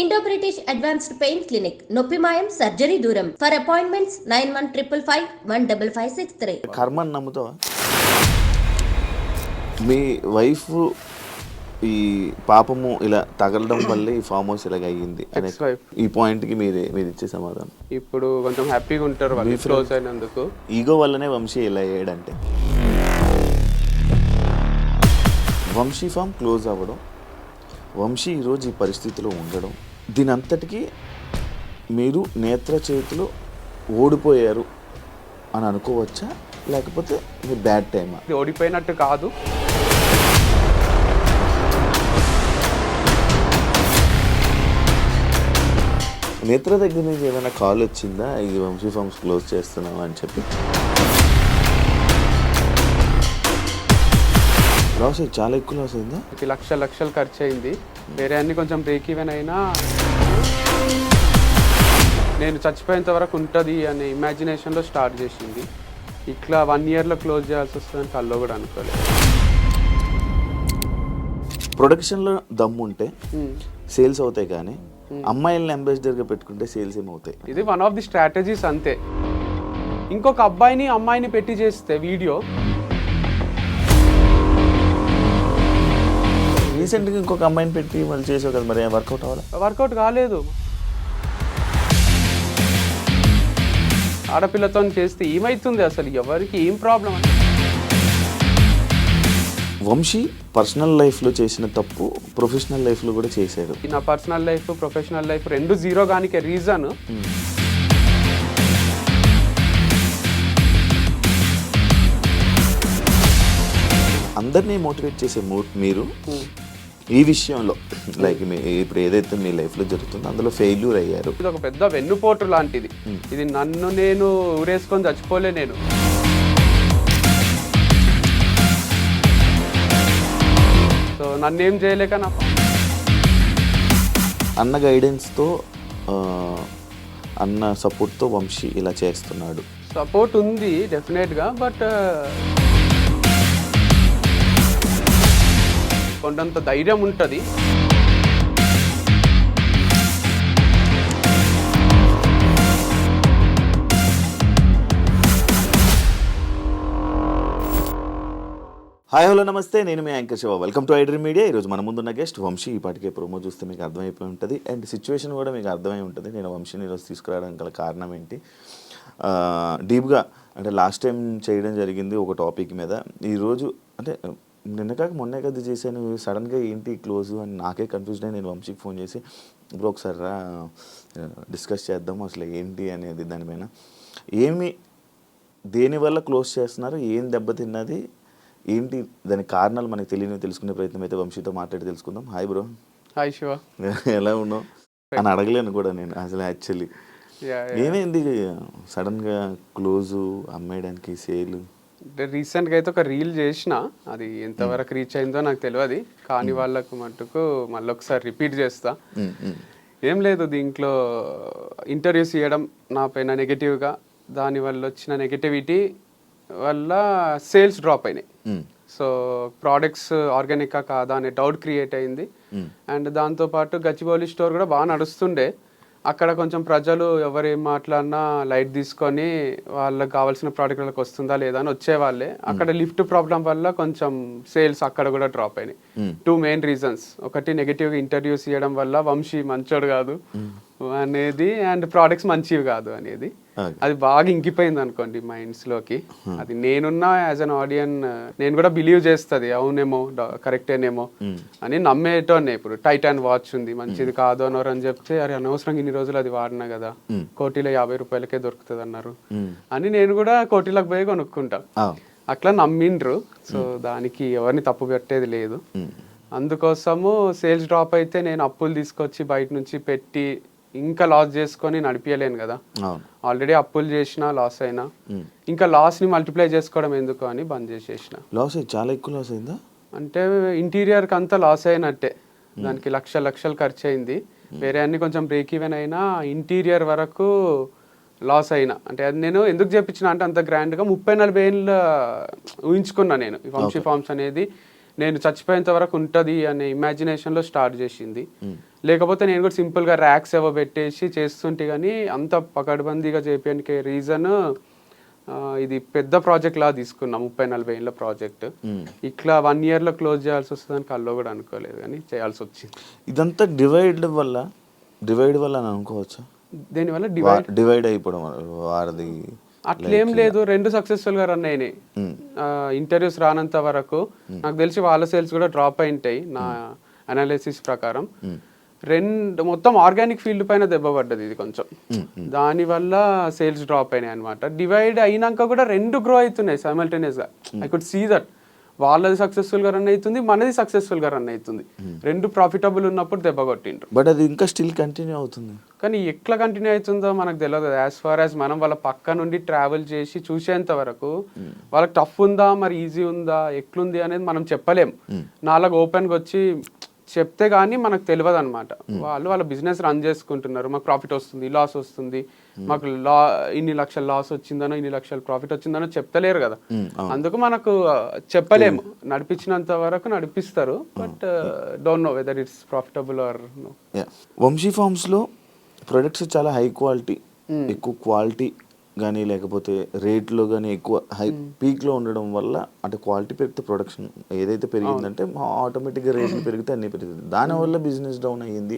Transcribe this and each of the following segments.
Indo British advanced pain clinic నొప్పి మాయం surgery దూరం ఫర్ అపాయింట్మెంట్స్ 9155515563. కర్మని నమ్ముతావా? మీ వైఫ్ ఈ పాపము ఇలా తగలడం వల్లే ఈ ఫామ్ హౌస్ ఇలాగ అయ్యింది అనే ఈ పాయింట్కి మీరు ఇచ్చే సమాధానం? ఇప్పుడు కొంచెం హ్యాపీగా ఉంటారు వాళ్ళు క్లోజ్ అయినందుకు. ఈగో వల్లనే వంశీ ఇలా అయ్యాడంటే, వంశీ ఫామ్ క్లోజ్ అవ్వడం, వంశీ ఈరోజు ఈ పరిస్థితిలో ఉండడం, దీని అంతటికీ మీరు నేత్ర చేతిలో ఓడిపోయారు అని అనుకోవచ్చా, లేకపోతే మీ బ్యాడ్ టైమా? ఇది ఓడిపోయినట్టు కాదు. నేత్ర దగ్గర నుంచి ఏమైనా కాల్ వచ్చిందా ఇది వంశీ ఫార్మ్స్ క్లోజ్ చేస్తున్నావా అని చెప్పి? లాస్ అయ్యి చాలా ఎక్కువ లాస్ అయిందా? లక్షలు ఖర్చు అయింది. వేరే అన్ని కొంచెం బ్రేక్ ఈవెన్ అయినా నేను చచ్చిపోయేంత వరకు ఉంటుంది అనే ఇమాజినేషన్లో స్టార్ట్ చేసింది. ఇట్లా 1 yearలో క్లోజ్ చేయాల్సి వస్తుందని కల్లో కూడా అనుకోలేదు. ప్రొడక్షన్లో దమ్ము ఉంటే సేల్స్ అవుతాయి, కానీ అమ్మాయిల్ని అంబాసిడర్గా పెట్టుకుంటే సేల్స్ ఏమవుతాయి? ఇది వన్ ఆఫ్ ది స్ట్రాటజీస్ అంతే. ఇంకొక అమ్మాయిని పెట్టి చేస్తే వీడియో రీసెంట్గా ఇంకొక అమ్మాయిని పెట్టి వాళ్ళు చేసావు కదా, మరి వర్కౌట్ అవ్వాలి? వర్కౌట్ కాలేదు. ఆడపిల్లతో చేస్తే ఏమవుతుంది, అసలు ఎవరికి ఏం ప్రాబ్లం? వంశీ పర్సనల్ లైఫ్లో చేసిన తప్పు ప్రొఫెషనల్ లైఫ్లో కూడా చేశాడు. నా పర్సనల్ లైఫ్ ప్రొఫెషనల్ లైఫ్ రెండు జీరో గానికి రీజన్ అందరినీ మోటివేట్ చేసే మీరు ఈ విషయంలో లైక్ ఇప్పుడు ఏదైతే మీ లైఫ్లో జరుగుతుందో అందులో ఫెయిల్యూర్ అయ్యారు. ఇది ఒక పెద్ద వెన్నుపోటు లాంటిది. ఇది నన్ను నేను ఊరేసుకొని చచ్చిపోలే. నేను సో నన్ను ఏం చేయలేక నా అన్న గైడెన్స్తో అన్న సపోర్ట్తో వంశీ ఇలా చేస్తున్నాడు. సపోర్ట్ ఉంది డెఫినెట్గా, బట్ కొండంత ధైర్యం ఉంటుంది. హాయ్ హలో నమస్తే, నేను మీ anchor Shiva. Welcome to iDream media. ఈరోజు మన ముందున్న గెస్ట్ వంశీ. ఈ పాటికే ప్రోమో చూస్తే మీకు అర్థమైపోయి ఉంటుంది, అండ్ సిచ్యువేషన్ కూడా మీకు అర్థమై ఉంటుంది. నేను వంశీని ఈరోజు తీసుకురావడానికి గల కారణం ఏంటి, డీప్గా అంటే లాస్ట్ టైం చేయడం జరిగింది ఒక టాపిక్ మీద. ఈరోజు అంటే నిన్న కాక మొన్నే కదా చేశాను, సడన్గా ఏంటి క్లోజు అని నాకే కన్ఫ్యూజన్ అయ్యి నేను వంశీకి ఫోన్ చేసి ఇప్పుడు ఒకసారి రా డిస్కస్ చేద్దాము అసలు ఏంటి అనేది, దానిపైన ఏమి దేనివల్ల క్లోజ్ చేస్తున్నారు, ఏం దెబ్బతిన్నది ఏంటి, దాని కారణాలు మనకు తెలియని తెలుసుకునే ప్రయత్నం అయితే వంశీతో మాట్లాడి తెలుసుకుందాం. Hi bro. హాయ్ శివ. ఎలా ఉన్నావు అని అడగలేను కూడా నేను అసలు. యాక్చువల్లీ ఏమైంది సడన్గా క్లోజు అమ్మేయడానికి సేలు? రీసెంట్గా అయితే ఒక రీల్ చేసిన, అది ఎంతవరకు రీచ్ అయిందో నాకు తెలియదు, కానీ వాళ్ళకు మట్టుకు మళ్ళీ ఒకసారి రిపీట్ చేస్తా. ఏం లేదు, దీంట్లో ఇంటర్వ్యూస్ ఇవ్వడం నా పైన నెగటివ్గా, దానివల్ల వచ్చిన నెగటివిటీ వల్ల సేల్స్ డ్రాప్ అయినాయి. సో ప్రోడక్ట్స్ ఆర్గానికా కాదా అనే డౌట్ క్రియేట్ అయింది. అండ్ దాంతోపాటు గచ్చిబౌలి స్టోర్ కూడా బాగా నడుస్తుండే. అక్కడ కొంచెం ప్రజలు ఎవరు ఏం మాట్లాడినా లైట్ తీసుకొని వాళ్ళకి కావాల్సిన ప్రోడక్ట్ వాళ్ళకి వస్తుందా లేదా అని వచ్చేవాళ్ళే. అక్కడ లిఫ్ట్ ప్రాబ్లం వల్ల కొంచెం సేల్స్ అక్కడ కూడా డ్రాప్ అయినాయి. 2 మెయిన్ రీజన్స్. ఒకటి నెగటివ్గా ఇంటర్వ్యూస్ ఇవ్వడం వల్ల వంశీ మంచోడు కాదు అనేది, అండ్ ప్రోడక్ట్స్ మంచివి కాదు అనేది. అది బాగా ఇంకిపోయింది అనుకోండి మైండ్స్లోకి. అది నేనున్నా యాజ్ అన్ ఆడియన్ నేను కూడా బిలీవ్ చేస్తుంది, అవునేమో కరెక్టేనేమో అని నమ్మేటోనే. ఇప్పుడు టైటాన్ వాచ్ ఉంది, మంచిది కాదు అన్నారు అని చెప్తే, అరే అనవసరంగా ఇన్ని రోజులు అది వాడినా కదా, కోటిలో 50 రూపాయలకే దొరుకుతుంది అన్నారు అని నేను కూడా కోటిలకు పోయి కొనుక్కుంటా. అట్లా నమ్మిండ్రు. సో దానికి ఎవరిని తప్పు పెట్టేది లేదు. అందుకోసము సేల్స్ డ్రాప్ అయితే నేను అప్పులు తీసుకొచ్చి బయట నుంచి పెట్టి ఇంకా లాస్ చేసుకొని నడిపించలేను కదా. ఆల్రెడీ అప్పులు చేసినా లాస్ అయినా ఇంకా లాస్ని మల్టిప్లై చేసుకోవడం ఎందుకు అని బంద్ చేసేసిన. లాస్ చాలా ఎక్కువ లాస్ అయిందా? అంటే ఇంటీరియర్కి అంతా లాస్ అయినట్టే. దానికి లక్షలు ఖర్చు అయింది. వేరే అన్ని కొంచెం బ్రేక్ ఈవెన్ అయినా ఇంటీరియర్ వరకు లాస్ అయినా. అంటే అది నేను ఎందుకు చెప్పించిన అంటే అంత గ్రాండ్గా 30-40 ఏళ్ళు ఊహించుకున్నా నేను. ఈ వంశీ ఫార్మ్స్ అనేది నేను చచ్చిపోయేంత వరకు ఉంటుంది అనే ఇమాజినేషన్లో స్టార్ట్ చేసింది. లేకపోతే నేను కూడా సింపుల్గా ర్యాక్స్ ఏవో పెట్టేసి చేస్తుంటే కానీ అంత పకడ్బందీగా చేయడానికి రీజన్ ఇది పెద్ద ప్రాజెక్ట్ లా తీసుకున్నా, 30-40 ఏళ్ళ ప్రాజెక్ట్. ఇట్లా 1 yearలో క్లోజ్ చేయాల్సి వస్తుందని కల్లో కూడా అనుకోలేదు, కానీ చేయాల్సి వచ్చింది. ఇదంతా డివైడ్ వల్ల అని అనుకోవచ్చా? దీనివల్ల డివైడ్ అయిపోవడం వారిది అట్లేం లేదు, 2 సక్సెస్ఫుల్ గా రన్ అయినాయి. ఇంటర్వ్యూస్ రానంత వరకు నాకు తెలిసి వాళ్ళ సేల్స్ కూడా డ్రాప్ అయింటాయి నా అనాలిసిస్ ప్రకారం. మొత్తం ఆర్గానిక్ ఫీల్డ్ పైన దెబ్బ పడ్డది ఇది కొంచెం, దానివల్ల సేల్స్ డ్రాప్ అయినాయి అనమాట. డివైడ్ అయినాక కూడా 2 గ్రో అవుతున్నాయి సైమల్టేనియస్ గా. ఐ కుడ్ సీ దట్ వాళ్ళది సక్సెస్ఫుల్ గా రన్ అవుతుంది, మనది సక్సెస్ఫుల్ గా రన్ అవుతుంది. 2 ప్రాఫిటబుల్ ఉన్నప్పుడు దెబ్బ కొట్టిండ్రు. బట్ అది ఇంకా స్టిల్ కంటిన్యూ అవుతుంది. కానీ ఎట్లా కంటిన్యూ అవుతుందో మనకు తెలియదు. యాజ్ ఫార్ యాజ్ మనం వాళ్ళ పక్క నుండి ట్రావెల్ చేసి చూసేంత వరకు వాళ్ళకి టఫ్ ఉందా మరి ఈజీ ఉందా ఎట్లుంది అనేది మనం చెప్పలేం. నాలుగు ఓపెన్గా వచ్చి చెప్తే కానీ మనకు తెలియదు అనమాట. వాళ్ళ బిజినెస్ రన్ చేసుకుంటున్నారు, మాకు ప్రాఫిట్ వస్తుంది, లాస్ వస్తుంది, మాకు ఇన్ని లక్షల లాస్ వచ్చిందనో ఇన్ని లక్షల ప్రాఫిట్ వచ్చిందనో చెప్తలేరు కదా. అందుకు మనకు చెప్పలేము. నడిపించినంత వరకు నడిపిస్తారు, but don't know whether it's profitable or no. Vamshi ఫార్మ్స్లో ప్రొడక్ట్స్ చాలా హై క్వాలిటీ, ఎక్కువ క్వాలిటీ కానీ లేకపోతే రేట్లో కానీ ఎక్కువ పీక్లో ఉండడం వల్ల అంటే క్వాలిటీ పెరిగితే ప్రొడక్షన్ ఏదైతే పెరిగిందంటే ఆటోమేటిక్గా రేట్లు పెరిగితే అన్నీ పెరుగుతుంది. దానివల్ల బిజినెస్ డౌన్ అయ్యింది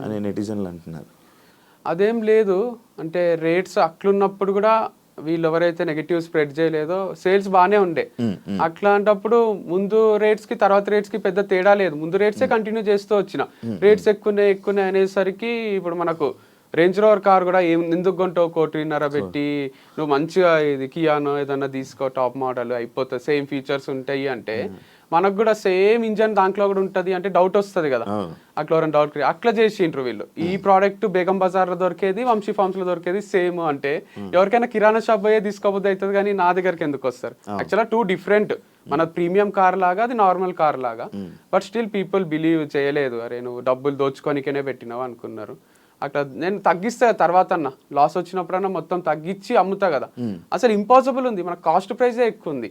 అని నెటిజన్లు అంటున్నారు. అదేం లేదు, అంటే రేట్స్ అట్లున్నప్పుడు కూడా వీళ్ళు ఎవరైతే నెగటివ్ స్ప్రెడ్ చేయలేదో సేల్స్ బాగానే ఉండే. అట్లాంటప్పుడు ముందు రేట్స్ కి తర్వాత రేట్స్ కి పెద్ద తేడా లేదు, ముందు రేట్సే కంటిన్యూ చేస్తూ వచ్చిన. రేట్స్ ఎక్కువ అనేసరికి ఇప్పుడు మనకు రేంజ్ రోవర్ కార్ కూడా ఎందుకు కొంటావు 1.5 పెట్టి, నువ్వు మంచిగా ఇది కియానో ఏదన్నా తీసుకో టాప్ మోడల్ అయిపోతుంది, సేమ్ ఫీచర్స్ ఉంటాయి అంటే మనకు కూడా సేమ్ ఇంజన్ దాంట్లో కూడా ఉంటుంది అంటే డౌట్ వస్తుంది కదా. అట్లా ఎవరైనా డౌట్ అట్లా చేసిండ్రు వీళ్ళు. ఈ ప్రోడక్ట్ బేగం బజార్ లో దొరికేది వంశీ ఫార్మ్స్ లో దొరికేది సేమ్ అంటే ఎవరికైనా కిరాణా షాప్ పోయే తీసుకోబోద్ది అవుతుంది, కానీ నా దగ్గరికి ఎందుకు వస్తారు? యాక్చువల్గా 2 డిఫరెంట్, మన ప్రీమియం కార్ లాగా అది నార్మల్ కార్ లాగా. బట్ స్టిల్ పీపుల్ బిలీవ్ చేయలేదు, అరే నువ్వు డబ్బులు దోచుకోనికనే పెట్టినావు అనుకున్నారు. అట్లా నేను తగ్గిస్తా తర్వాత అన్న లాస్ వచ్చినప్పుడన్నా మొత్తం తగ్గించి అమ్ముతా కదా. అసలు ఇంపాసిబుల్ ఉంది, మన కాస్ట్ ప్రైజే ఎక్కువ ఉంది.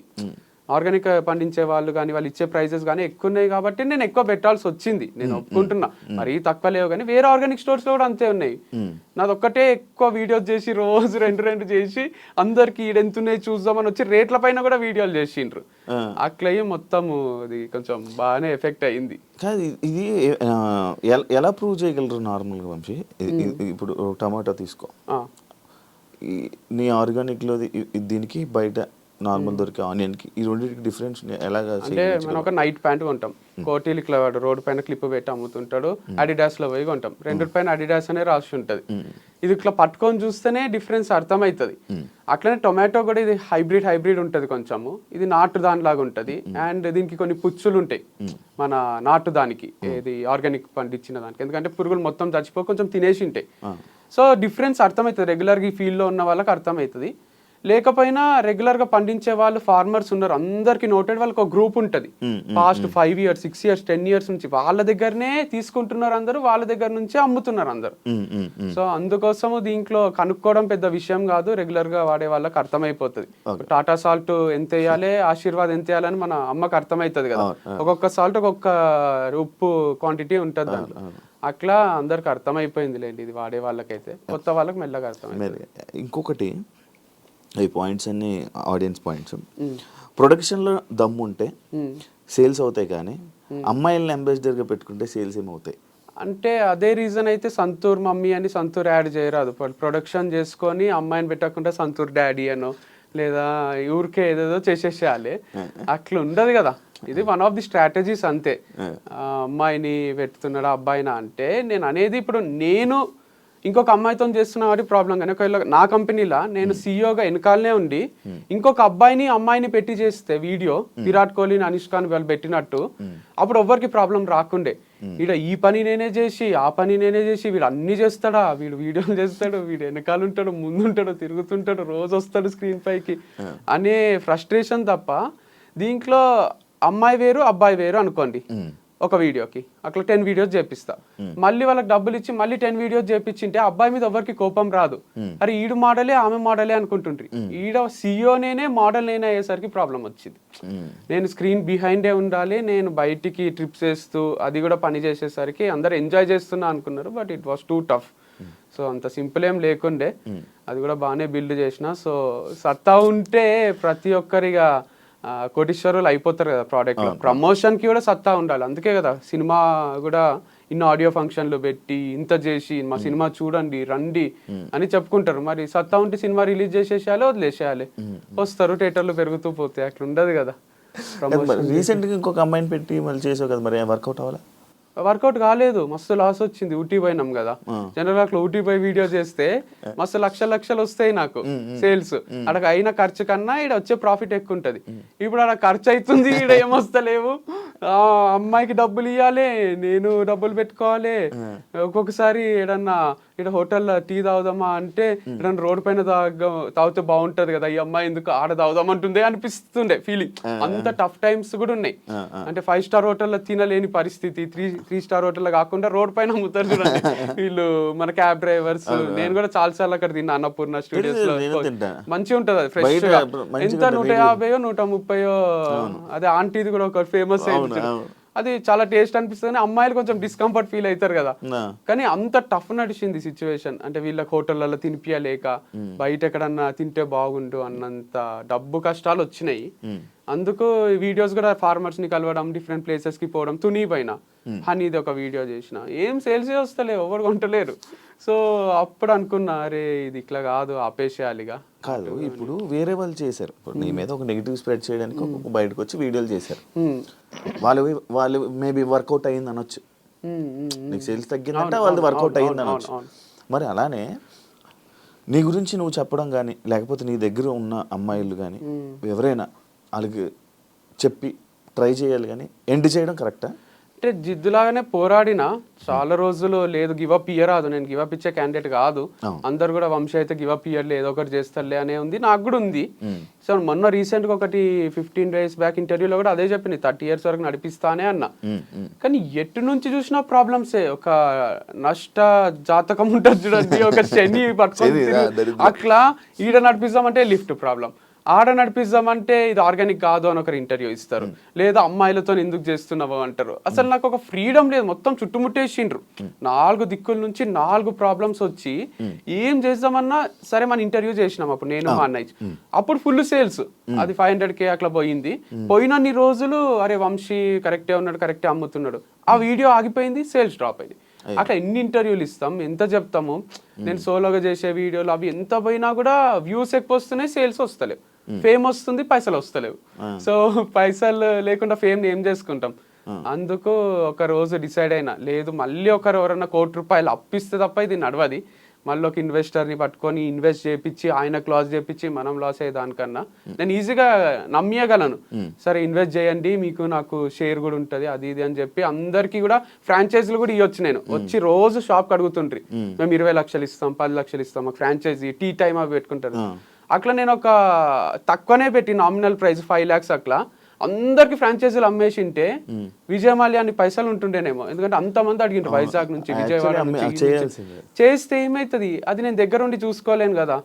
ఆర్గానిక్ పండించే వాళ్ళు కానీ వాళ్ళు ఇచ్చే ప్రైజెస్ కానీ ఎక్కువ ఉన్నాయి కాబట్టి నేను ఎక్కువ పెట్టాల్సి వచ్చింది, నేను ఒప్పుకుంటున్నా. మరీ తక్కువ లేవు, కానీ వేరే ఆర్గానిక్ స్టోర్స్ లో కూడా అంతే ఉన్నాయి. నాది ఒక్కటే ఎక్కువ వీడియోస్ చేసి రోజు 2 చేసి అందరికి ఈడెంతున్నాయి చూద్దామని వచ్చి రేట్ల పైన కూడా వీడియోలు చేసిండ్రు. అట్లా మొత్తం ఇది కొంచెం బాగానే ఎఫెక్ట్ అయ్యింది. కాదు ఇది ఎలా ప్రూవ్ చేయగలరు నార్మల్గా వంశీ? ఇప్పుడు టమాటో తీసుకో, నీ ఆర్గానిక్లో దీనికి బయట నార్మల్ దొరికే ఆనియన్ కి ఈ రెండింటికి డిఫరెన్స్ ఎలాగా? అంటే మనం ఒక నైట్ ప్యాంట్ కొంటాం, కోటీలు ఇట్లా రోడ్ పైన క్లిప్ పెట్టి అమ్ముతుంటాడు, అడిడాస్ లో పోయి కొంటాం, 2 పైన అడిడాస్ అనే రాసి ఉంటది. ఇది ఇట్లా పట్టుకొని చూస్తేనే డిఫరెన్స్ అర్థమవుతుంది. అట్లనే టొమాటో కూడా ఇది హైబ్రిడ్ ఉంటది కొంచెము, ఇది నాటు దానిలాగా ఉంటది. అండ్ దీనికి కొన్ని పుచ్చులు ఉంటాయి మన నాటు దానికి, ఇది ఆర్గానిక్ పండించిన దానికి, ఎందుకంటే పురుగులు మొత్తం చచ్చిపో కొంచెం తినేసి ఉంటాయి. సో డిఫరెన్స్ అర్థమవుతుంది, రెగ్యులర్గా ఈ ఫీల్డ్ లో ఉన్న వాళ్ళకి అర్థమవుతుంది. లేకపోయినా రెగ్యులర్ గా పండించే వాళ్ళు ఫార్మర్స్ ఉన్నారు, అందరికి నోటెడ్ వాళ్ళకి ఒక గ్రూప్ ఉంటుంది. పాస్ట్ 5 years 6 years 10 years నుంచి వాళ్ళ దగ్గరనే తీసుకుంటున్నారు అందరూ, వాళ్ళ దగ్గర నుంచే అమ్ముతున్నారు అందరు. సో అందుకోసము దీంట్లో కనుక్కోవడం పెద్ద విషయం కాదు, రెగ్యులర్ గా వాడే వాళ్ళకి అర్థమైపోతుంది. టాటా సాల్ట్ ఎంత వేయాలి, ఆశీర్వాద్ ఎంత వేయాలని మన అమ్మకి అర్థమవుతుంది కదా. ఒక్కొక్క సాల్ట్ ఒక్కొక్క ఉప్పు క్వాంటిటీ ఉంటుంది దాంట్లో. అట్లా అందరికి అర్థమైపోయింది లేండి, ఇది వాడే వాళ్ళకైతే. కొత్త వాళ్ళకి మెల్లగా అర్థమైంది. ఇంకొకటి ఈ పాయింట్స్ అన్ని ఆడియన్స్ పాయింట్స్, ప్రొడక్షన్లో దమ్ము ఉంటే సేల్స్ అవుతాయి, కానీ అమ్మాయిల్ని అంబాసిడర్గా పెట్టుకుంటే సేల్స్ ఏమవుతాయి అంటే అదే రీజన్ అయితే సంతూర్ మమ్మీ అని సంతూర్ యాడ్ చేయరాదు. ప్రొడక్షన్ చేసుకొని అమ్మాయిని పెట్టకుండా సంతూర్ డాడీ అనో లేదా ఊరికే ఏదేదో చేసేసేయాలి, అట్లా ఉండదు కదా. ఇది వన్ ఆఫ్ ది స్ట్రాటజీస్ అంతే. అమ్మాయిని పెడుతున్నాడా అబ్బాయినా అంటే నేను అనేది, ఇప్పుడు నేను ఇంకొక అమ్మాయితో చేస్తున్నా కాబట్టి ప్రాబ్లం. కానీ ఒకవేళ నా కంపెనీలో నేను సీఈఓగా వెనకాలనే ఉండి ఇంకొక అబ్బాయిని అమ్మాయిని పెట్టి చేస్తే వీడియో, విరాట్ కోహ్లీని అనుష్కాని వాళ్ళు పెట్టినట్టు, అప్పుడు ఎవ్వరికి ప్రాబ్లం రాకుండే. వీడు ఈ పని నేనే చేసి ఆ పని నేనే చేసి వీడు అన్ని చేస్తాడా, వీడు వీడియోలు చేస్తాడు, వీడు వెనకాల ఉంటాడు ముందుంటాడు తిరుగుతుంటాడు రోజు వస్తాడు స్క్రీన్ పైకి అనే ఫ్రస్ట్రేషన్ తప్ప దీంట్లో అమ్మాయి వేరు అబ్బాయి వేరు అనుకోండి. ఒక వీడియోకి అట్లా 10 వీడియోస్ చేపిస్తా. మళ్ళీ వాళ్ళకి డబ్బులు ఇచ్చి మళ్ళీ 10 వీడియోస్ చేపించింటే అబ్బాయి మీద ఎవరికి కోపం రాదు. అరే ఈడు మోడలే ఆమె మోడలే అనుకుంటుండ్రి. ఈడ CEO నేనే మోడల్ నేనే అయ్యేసరికి ప్రాబ్లం వచ్చింది. నేను స్క్రీన్ బిహైండే ఉండాలి, నేను బయటికి ట్రిప్స్ వేస్తూ అది కూడా పని చేసేసరికి అందరు ఎంజాయ్ చేస్తున్నా అనుకున్నారు. But it was two tough. So అంత సింపుల్ ఏం లేకుండే, అది కూడా బాగానే బిల్డ్ చేసిన. సో సత్తా ఉంటే ప్రతి ఒక్కరిగా కోటీశ్వరులు అయిపోతారు కదా ప్రోడక్ట్ లో. ప్రమోషన్ కి కూడా సత్తా ఉండాలి. అందుకే కదా సినిమా కూడా ఇన్ని ఆడియో ఫంక్షన్లు పెట్టి ఇంత చేసి మా సినిమా చూడండి రండి అని చెప్పుకుంటారు. మరి సత్తా ఉంటే సినిమా రిలీజ్ చేసేసేయాలి, వదిలేసేయాలి, వస్తారు థియేటర్లు పెరుగుతూ పోతాయి. అట్లా ఉండదు కదా. రీసెంట్ గా ఇంకొక అమ్మాయిని పెట్టి మళ్ళీ చేసావు కదా, మరి వర్కౌట్ అవ్వాలా? వర్కౌట్ కాలేదు, మస్తు లాస్ వచ్చింది. ఊటీ పోయినాం కదా, జనరల్ అట్లా ఊటీ పోయి వీడియో చేస్తే మస్తు లక్షలు వస్తాయి నాకు సేల్స్. అక్కడ అయిన ఖర్చు కన్నా ఇక్కడ వచ్చే ప్రాఫిట్ ఎక్కువ ఉంటది. ఇప్పుడు అక్కడ ఖర్చు అవుతుంది, ఇక్కడ ఏమొస్తలేవు. అమ్మాయికి డబ్బులు ఇవ్వాలి, నేను డబ్బులు పెట్టుకోవాలి. ఒక్కొక్కసారి ఏడన్నా ఇక్కడ హోటల్లో టీ తాగుదామా అంటే ఏదన్నా రోడ్ పైన తాగితే బాగుంటది కదా, ఈ అమ్మాయి ఎందుకు ఆడ తాగుదామంటుందే అనిపిస్తుండే ఫీలింగ్. అంత టఫ్ టైమ్స్ కూడా ఉన్నాయి. అంటే 5 స్టార్ హోటల్లో తినలేని పరిస్థితి, 3 స్టార్ హోటల్లో కాకుండా రోడ్ పైన అమ్ముతారు చూడండి వీళ్ళు, మన క్యాబ్ డ్రైవర్స్. నేను కూడా చాలా అక్కడ తిన్నా అన్నపూర్ణ స్టూడియోస్ లో. మంచిగా ఉంటది అది, ఫ్రెష్ గా. ఎంత 150 130. అదే ఆంటీది కూడా ఒక ఫేమస్ అయింది, అది చాలా టేస్ట్ అనిపిస్తుంది. అమ్మాయిలు కొంచెం డిస్కంఫర్ట్ ఫీల్ అవుతారు కదా. కానీ అంత టఫ్ నడిచింది సిచ్యువేషన్. అంటే వీళ్ళకి హోటళ్లలో తినిపియలేక, బయట ఎక్కడన్నా తింటే బాగుండు అన్నంత డబ్బు కష్టాలు వచ్చినాయి. అందుకు వీడియోస్ కూడా ఫార్మర్స్ ని కలవడం, డిఫరెంట్ ప్లేసెస్ కి పోవడం. తుని పైన హనీది ఒక వీడియో చేసిన, ఏం సేల్స్ వస్తలేవు, ఎవరు కొంటలేరు. సో అప్పుడు అనుకున్నా, అరే ఇది ఇట్లా కాదు, ఆపేసేయాలిగా. కాదు, ఇప్పుడు వేరే వాళ్ళు చేశారు, నీ మీద ఒక నెగిటివ్ స్ప్రెడ్ చేయడానికి ఒక బయటకు వచ్చి వీడియోలు చేశారు. వాళ్ళు మేబీ వర్కౌట్ అయ్యింది అనొచ్చు, నీకు సేల్స్ తగ్గిందంటే వాళ్ళది వర్కౌట్ అయ్యింది అనొచ్చు. మరి అలానే నీ గురించి నువ్వు చెప్పడం కానీ, లేకపోతే నీ దగ్గర ఉన్న అమ్మాయిలు కానీ ఎవరైనా వాళ్ళకి చెప్పి ట్రై చేయాలి, కానీ ఎండ్ చేయడం కరెక్టా? అంటే జిద్దులాగానే పోరాడినా చాలా రోజులు లేదు, గివప్ ఇయ్యరాదు, నేను గివప్ ఇచ్చే క్యాండిడేట్ కాదు. అందరు కూడా వంశీ అయితే గివప్ ఇయ్యర్లే, ఏదో ఒకటి చేస్తారులే అనే ఉంది, నాకు కూడా ఉంది. సో మొన్న రీసెంట్ గా ఒకటి 15 days బ్యాక్ ఇంటర్వ్యూలో కూడా అదే చెప్పింది, 30 years వరకు నడిపిస్తానే అన్న. కానీ ఎటు నుంచి చూసినా ప్రాబ్లమ్సే. ఒక నష్ట జాతకం ఉంటుంది చూడండి, ఒక శని పట్టుకొని అట్లా. ఈడ నడిపిస్తామంటే లిఫ్ట్ ప్రాబ్లం, ఆడ నడిపిస్తామంటే ఇది ఆర్గానిక్ కాదు అని ఒకరు ఇంటర్వ్యూ ఇస్తారు, లేదా అమ్మాయిలతో ఎందుకు చేస్తున్నావు అంటారు. అసలు నాకు ఒక ఫ్రీడమ్ లేదు, మొత్తం చుట్టుముట్టేసిండ్రు. 4 దిక్కుల నుంచి 4 ప్రాబ్లమ్స్ వచ్చి ఏం చేద్దామన్నా సరే. మన ఇంటర్వ్యూ చేసినాం అప్పుడు నేను మా అన్నయ్య, అప్పుడు ఫుల్ సేల్స్, అది 500K అట్లా పోయింది. పోయినన్ని రోజులు అరే వంశీ కరెక్టే ఉన్నాడు, కరెక్టే అమ్ముతున్నాడు, ఆ వీడియో ఆగిపోయింది, సేల్స్ డ్రాప్ అయింది. అట్లా ఎన్ని ఇంటర్వ్యూలు ఇస్తాం, ఎంత చెప్తాము. నేను సోలోగా చేసే వీడియోలు అవి ఎంత పోయినా కూడా వ్యూస్ ఎక్కువ వస్తున్నాయి, సేల్స్ వస్తలేవు. ఫేమ్ వస్తుంది, పైసలు వస్తలేవు. సో పైసలు లేకుండా ఫేమ్ ఏం చేసుకుంటాం. అందుకు ఒక రోజు డిసైడ్ అయినా, లేదు మళ్ళీ ఒకరు ఎవరన్నా ₹1,00,00,000 అప్పిస్తే తప్ప ఇది నడవది. మళ్ళీ ఒక ఇన్వెస్టర్ని పట్టుకొని ఇన్వెస్ట్ చేయించి ఆయనకు లాస్ చేయించి మనం లాస్ అయ్యే దానికన్నా నేను ఈజీగా నమ్మేయగలను. సరే ఇన్వెస్ట్ చేయండి, మీకు నాకు షేర్ కూడా ఉంటుంది, అది ఇది అని చెప్పి అందరికీ కూడా ఫ్రాంచైజీలు కూడా ఇవ్వచ్చు. నేను వచ్చి రోజు షాప్కి అడుగుతుండ్రి, మేము 20 లక్షలు ఇస్తాం, 10 లక్షలు ఇస్తాం, మాకు ఫ్రాంచైజీ టీ టైమ్ అవి పెట్టుకుంటారు. అట్లా నేను ఒక తక్కువనే పెట్టి నామినల్ ప్రైస్ 5 lakhs అట్లా అందరికి ఫ్రాంచైజీలు అమ్మేసింటే విజయమాల్యా అని పైసలు ఉంటుండేనేమో. ఎందుకంటే అంతమంది అడిగిండ్రు వైజాగ్ నుంచి, విజయవాడ నుంచి. చేస్తే ఏమైతుంది, అది నేను దగ్గర ఉండి చూసుకోలేను కదా.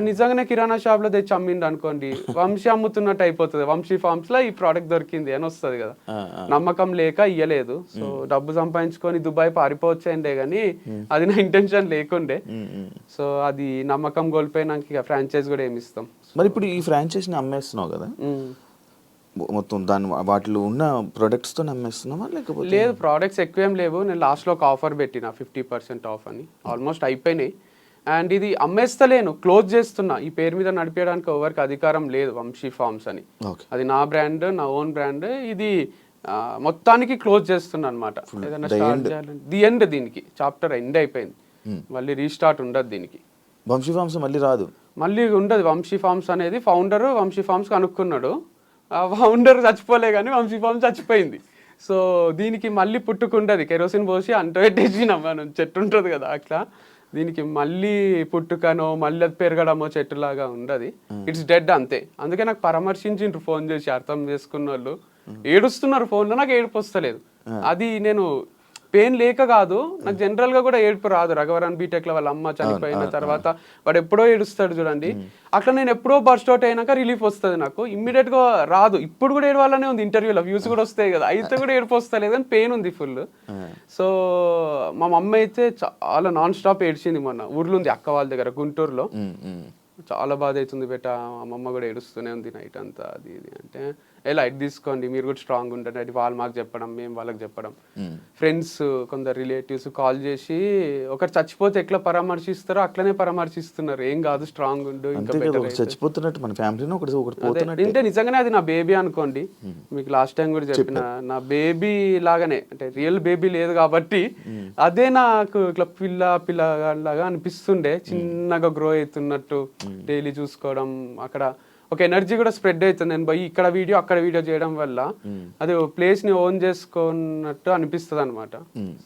నిజంగానే కిరాణా షాప్ లో తెచ్చి అమ్మిండు అనుకోండి, వంశీ అమ్ముతున్నట్టు అయిపోతుంది. వంశీ ఫార్మ్స్ లో ఈ ప్రోడక్ట్ దొరికింది అని వస్తుంది కదా. నమ్మకం లేక ఇయ్యలేదు. సో డబ్బు సంపాదించుకొని దుబాయ్ పారిపోవచ్చండే గానీ అది నా ఇంటెన్షన్ లేకుండే. సో అది నమ్మకం కోల్పోయినాక ఫ్రాంచైజ్ కూడా ఏమి ఇస్తాం. మరి ఇప్పుడు ఈ ఫ్రాంచైజీని అమ్మేస్తున్నావు కదా, మొత్తం దాని వాటిలో ఉన్న ప్రొడక్ట్స్తో అమ్మేస్తున్నావా లేకపోతే? లేదు, ప్రోడక్ట్స్ ఎక్కువ ఏం లేవు. నేను లాస్ట్లో ఒక ఆఫర్ పెట్టిన 50% ఆఫ్ అని, ఆల్మోస్ట్ అయిపోయినాయి. అండ్ ఇది అమ్మేస్తలేను, క్లోజ్ చేస్తున్నా. ఈ పేరు మీద నడిపేయడానికి ఎవరికి అధికారం లేదు, వంశీ ఫార్మ్స్ అని. అది నా బ్రాండ్, నా ఓన్ బ్రాండ్. ఇది మొత్తానికి క్లోజ్ చేస్తున్నా అనమాట. ఏదైనా స్టార్ట్ చేయాలంటే ది ఎండ్, దీనికి చాప్టర్ ఎండ్ అయిపోయింది, మళ్ళీ రీస్టార్ట్ ఉండదు దీనికి. వంశీ ఫార్మ్స్ మళ్ళీ రాదు, మళ్ళీ ఉండదు. వంశీ ఫార్మ్స్ అనేది ఫౌండర్ వంశీ ఫార్మ్స్ కనుక్కున్నాడు, ఫౌండర్ చచ్చిపోలే కానీ వంశీ ఫార్మ్స్ చచ్చిపోయింది. సో దీనికి మళ్ళీ పుట్టుకుంటుంది, కెరోసిన్ పోసి అంటపెట్టేసినాం మనం, చెట్టు ఉంటుంది కదా అట్లా. దీనికి మళ్ళీ పుట్టుకనో మళ్ళీ అది పెరగడమో చెట్టులాగా ఉండదు, ఇట్స్ డెడ్ అంతే. అందుకే నాకు పరామర్శించిండ్రు ఫోన్ చేసి, అర్థం చేసుకున్న వాళ్ళు ఏడుస్తున్నారు ఫోన్లో, నాకు ఏడుపు వస్తలేదు. అది నేను పెయిన్ లేక కాదు, నాకు జనరల్ గా కూడా ఏడుపు రాదు. రఘవరన్ బీటెక్ లో వాళ్ళ అమ్మ చనిపోయిన తర్వాత వాడు ఎప్పుడో ఏడుస్తాడు చూడండి, అట్లా నేను ఎప్పుడో బర్స్ట్ అవుట్ అయినాక రిలీఫ్ వస్తుంది. నాకు ఇమ్మీడియట్ గా రాదు. ఇప్పుడు కూడా ఏడవాలనే ఉంది, ఇంటర్వ్యూలో వ్యూస్ కూడా వస్తాయి కదా, అయితే కూడా ఏడుపు వస్తలేదు అని పెయిన్ ఉంది ఫుల్. సో మా మమ్మీ అయితే చాలా నాన్ స్టాప్ ఏడ్చింది. మొన్న ఊర్లో ఉంది అక్క వాళ్ళ దగ్గర గుంటూరులో, చాలా బాధ అవుతుంది బెట, అమ్మమ్మ కూడా ఏడుస్తూనే ఉంది నైట్ అంతా. అది ఇది అంటే లైట్ తీసుకోండి, మీరు కూడా స్ట్రాంగ్ ఉంటుంది. అది వాళ్ళు మాకు చెప్పడం, మేము వాళ్ళకి చెప్పడం. ఫ్రెండ్స్ కొందరు రిలేటివ్స్ కాల్ చేసి ఒకరు చచ్చిపోతే ఎట్లా పరామర్శిస్తారో అట్లనే పరామర్శిస్తున్నారు, ఏం కాదు స్ట్రాంగ్ ఉండు ఇంకా చచ్చిపోతున్నట్టు మన ఫ్యామిలీలో అంటే నిజంగానే అది నా బేబీ అనుకోండి. మీకు లాస్ట్ టైం కూడా చెప్పిన, నా బేబీ లాగానే, అంటే రియల్ బేబీ లేదు కాబట్టి అదే నాకు ఇట్లా పిల్లలాగా అనిపిస్తుండే, చిన్నగా గ్రో అవుతున్నట్టు డైలీ చూసుకోవడం. అక్కడ ఒక ఎనర్జీ కూడా స్ప్రెడ్ అవుతుంది. నేను పోయి ఇక్కడ వీడియో అక్కడ వీడియో చేయడం వల్ల అది ప్లేస్ ని ఓన్ చేసుకున్నట్టు అనిపిస్తుంది అనమాట.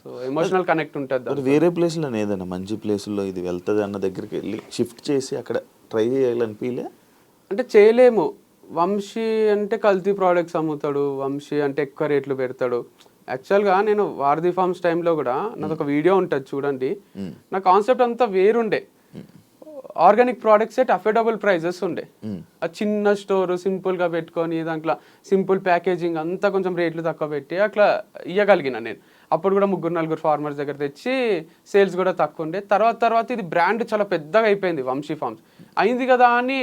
సో ఎమోషనల్ కనెక్ట్ ఉంటుంది. వేరే ప్లేస్ లో ఏదైనా మంచి ప్లేస్ లో ఇది వెళ్తుంది అన్న దగ్గరికి వెళ్ళి షిఫ్ట్ చేసి అక్కడ ట్రై చేయాలనిపించలే? అంటే చేయలేము. వంశీ అంటే కల్తీ ప్రోడక్ట్స్ అమ్ముతాడు, వంశీ అంటే ఎక్కువ రేట్లు పెడతాడు. యాక్చువల్గా నేను వారధి ఫార్మ్స్ టైంలో కూడా నాది ఒక వీడియో ఉంటుంది చూడండి, నా కాన్సెప్ట్ అంతా వేరుండే. Organic products at affordable prices ఉండే. ఆ చిన్న స్టోర్ సింపుల్ గా పెట్టుకొని దాంట్లో సింపుల్ ప్యాకేజింగ్ అంతా కొంచెం రేట్లు తక్కువ పెట్టి అట్లా ఇవ్వగలిగిన నేను. అప్పుడు కూడా 3-4 ఫార్మర్స్ దగ్గర తెచ్చి సేల్స్ కూడా తక్కువ ఉండే. తర్వాత ఇది బ్రాండ్ చాలా పెద్దగా అయిపోయింది వంశీ ఫార్మ్స్. అయింది కదా అని